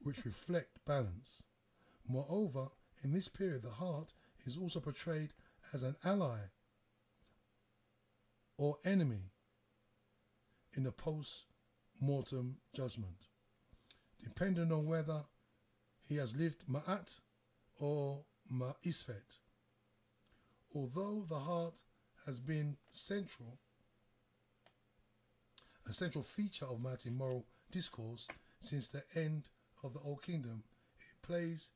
Speaker 2: which reflect balance. Moreover, in this period, the heart is also portrayed as an ally or enemy in the post-mortem judgment, depending on whether he has lived Ma'at or Ma'isfet. Although the heart has been a central feature of Ma'atin moral discourse since the end of the Old Kingdom, it plays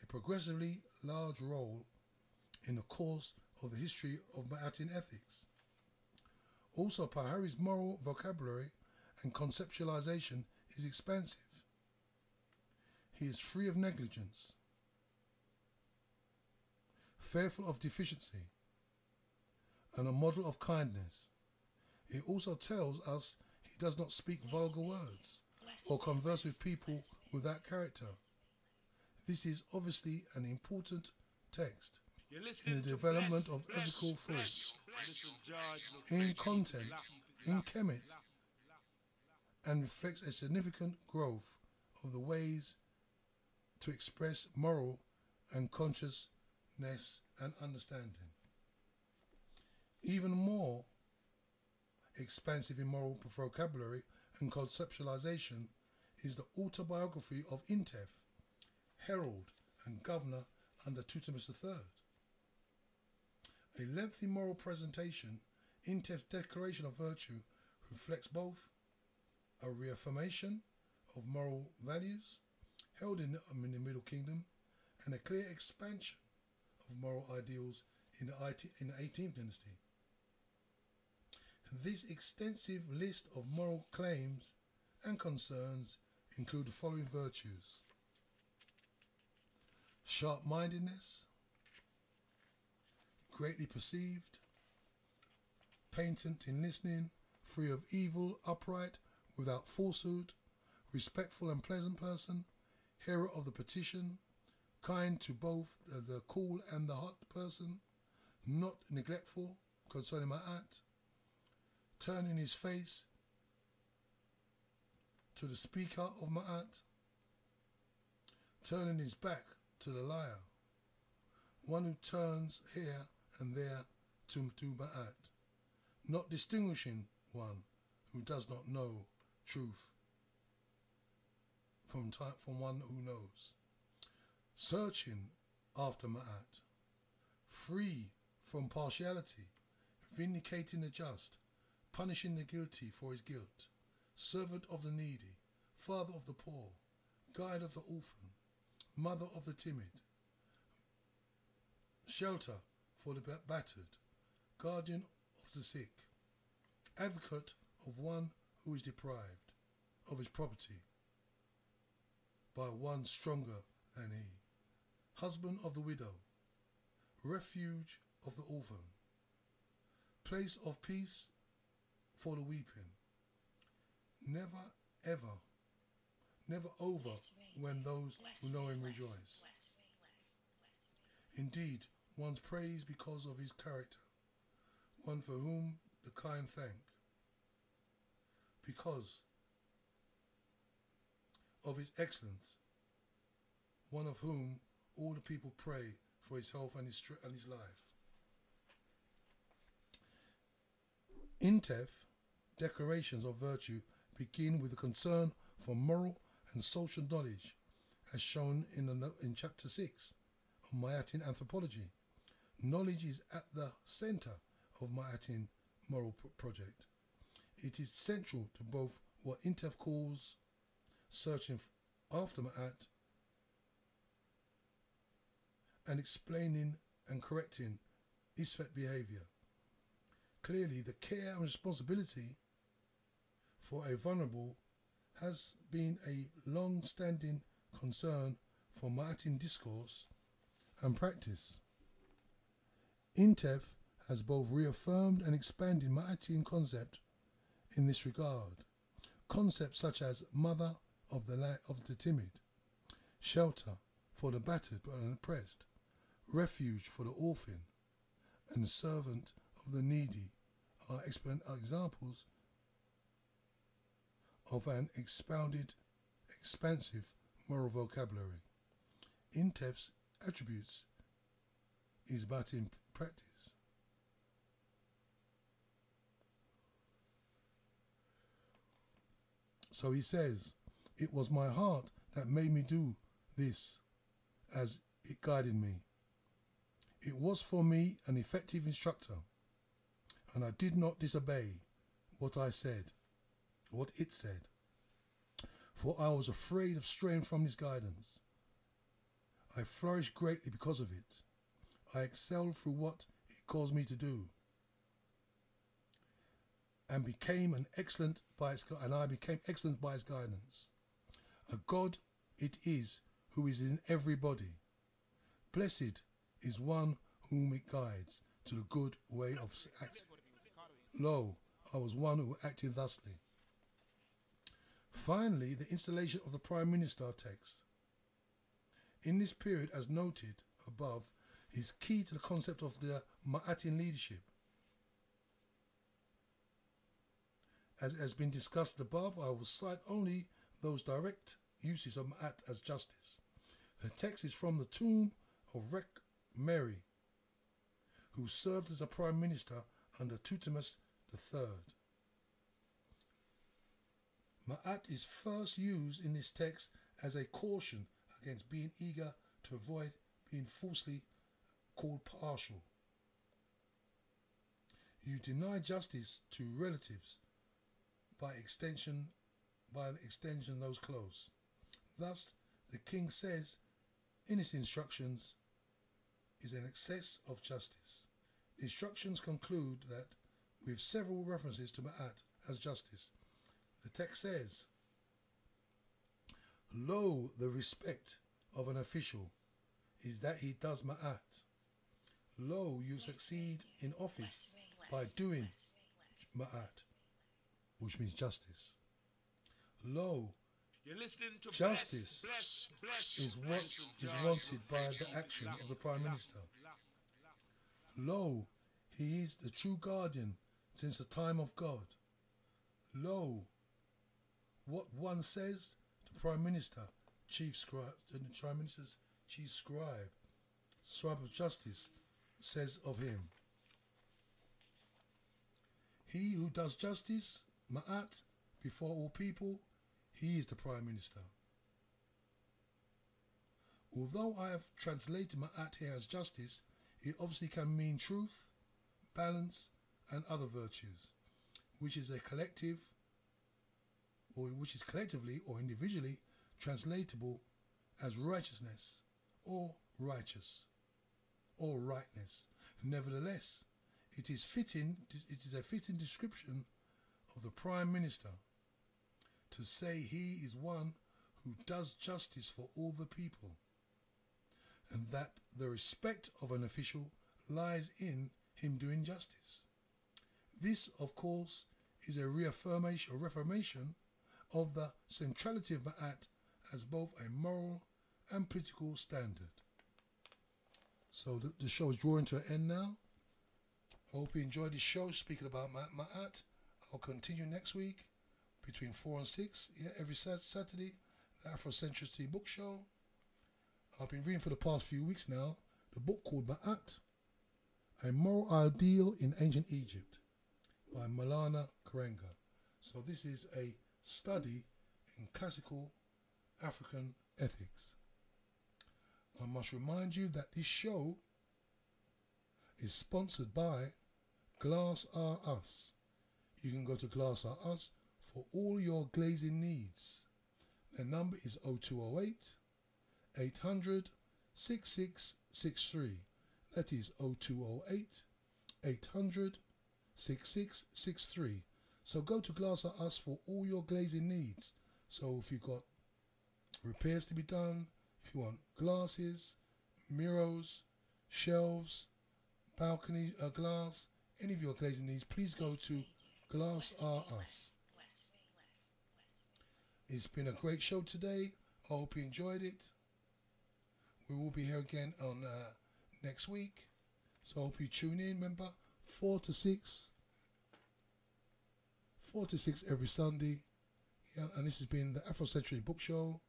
Speaker 2: a progressively large role in the course of the history of Ma'atin ethics. Also, Paheri's moral vocabulary and conceptualization is expansive. He is free of negligence, fearful of deficiency, and a model of kindness. He also tells us he does not speak vulgar words or converse with people without character. This is obviously an important text in the development of ethical thought, in content, in Kemet, and reflects a significant growth of the ways to express moral and consciousness and understanding. Even more, expansive in moral vocabulary and conceptualization, is the autobiography of Intef, herald and governor under Tutmosis III. A lengthy moral presentation, Intef's declaration of virtue reflects both a reaffirmation of moral values held in the Middle Kingdom and a clear expansion of moral ideals in the 18th dynasty. This extensive list of moral claims and concerns include the following virtues: sharp-mindedness, greatly perceived, patent in listening, free of evil, upright, without falsehood, respectful and pleasant person, hearer of the petition, kind to both the cool and the hot person, not neglectful concerning ma'at, turning his face to the speaker of ma'at, turning his back to the liar, one who turns here and there to ma'at, not distinguishing one who does not know truth from one who knows, searching after ma'at, free from partiality, vindicating the just, punishing the guilty for his guilt, servant of the needy, father of the poor, guide of the orphan, mother of the timid, shelter for the battered, guardian of the sick, advocate of one who is deprived of his property by one stronger than he, husband of the widow, refuge of the orphan, place of peace for the weeping, never ever, never over when those who know him rejoice. Indeed, one's praised because of his character, one for whom the kind thank, because of his excellence, one of whom all the people pray for his health and his life. Intef declarations of virtue begin with a concern for moral and social knowledge, as shown in chapter 6 of Mayatin anthropology. Knowledge is at the center of Mayatin moral project. It is central to both what Intef calls searching after Ma'at and explaining and correcting Isfet behavior. Clearly, the care and responsibility for a vulnerable has been a long-standing concern for Ma'atin discourse and practice. Intef has both reaffirmed and expanded Ma'atin concept in this regard. Concepts such as mother of the timid, shelter for the battered and oppressed, refuge for the orphan, and servant of the needy are examples of an expansive moral vocabulary. Intef's attributes is but in practice. So he says, "It was my heart that made me do this as it guided me. It was for me an effective instructor, and I did not disobey what it said, for I was afraid of straying from his guidance. I flourished greatly because of it. I excelled through what it caused me to do, and became excellent by its guidance. A God it is who is in everybody. Blessed is one whom it guides to the good way of acting. Lo, I was one who acted thusly." Finally, the installation of the Prime Minister text. In this period, as noted above, is key to the concept of the Ma'atin leadership. As has been discussed above, I will cite only those direct uses of Ma'at as justice. The text is from the tomb of Rek Meri, who served as a prime minister under Tutmosis III. Ma'at is first used in this text as a caution against being eager to avoid being falsely called partial. You deny justice to relatives by extension those close. Thus, the king says in his instructions is an excess of justice. The instructions conclude that with several references to Ma'at as justice. The text says, lo, the respect of an official is that he does Ma'at. Lo, you succeed in office by doing Ma'at, which means justice. Lo,
Speaker 4: You're listening to
Speaker 2: justice
Speaker 4: Bless.
Speaker 2: is what is wanted by the action of the Prime Minister. Lo, he is the true guardian since the time of God. Lo, what one says, the Prime Minister, the Prime Minister's chief scribe of justice, says of him. He who does justice, Ma'at, before all people, he is the Prime Minister. Although I have translated Ma'at here as justice, it obviously can mean truth, balance, and other virtues, which is collectively or individually translatable as righteousness or righteous or rightness. Nevertheless, it is a fitting description of the Prime Minister to say he is one who does justice for all the people, and that the respect of an official lies in him doing justice. This, of course, is a reformation of the centrality of Ma'at as both a moral and political standard. So the show is drawing to an end now. I hope you enjoyed this show speaking about Ma'at. I'll continue next week between 4 and 6, every Saturday, the Afrocentricity Book Show. I've been reading for the past few weeks now the book called Ma'at, A Moral Ideal in Ancient Egypt by Malana Karenga. So this is a study in classical African ethics. I must remind you that this show is sponsored by Glass R Us. You can go to Glass R Us for all your glazing needs. Their number is 0208 800 6663. That is 0208 800 6663. So go to Glass R Us for all your glazing needs. So if you've got repairs to be done, if you want glasses, mirrors, shelves, balcony glass, any of your glazing needs, please go to Glass R Us. It's been a great show today. I hope you enjoyed it. We will be here again on next week. So I hope you tune in. Remember, 4 to 6 every Sunday. Yeah, and this has been the Afrocentric Book Show.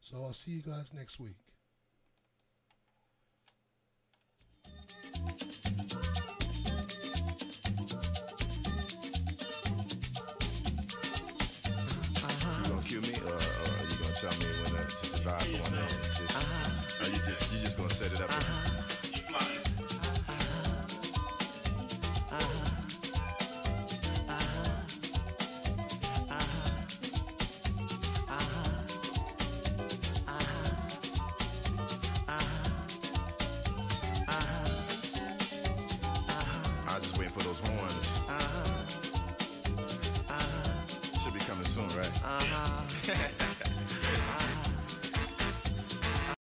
Speaker 2: So I'll see you guys next week.
Speaker 1: You gonna cue me, or you gonna tell me when just the vibe going on? Or you just gonna set it up? I was just waiting for those horns. Should be coming soon, right?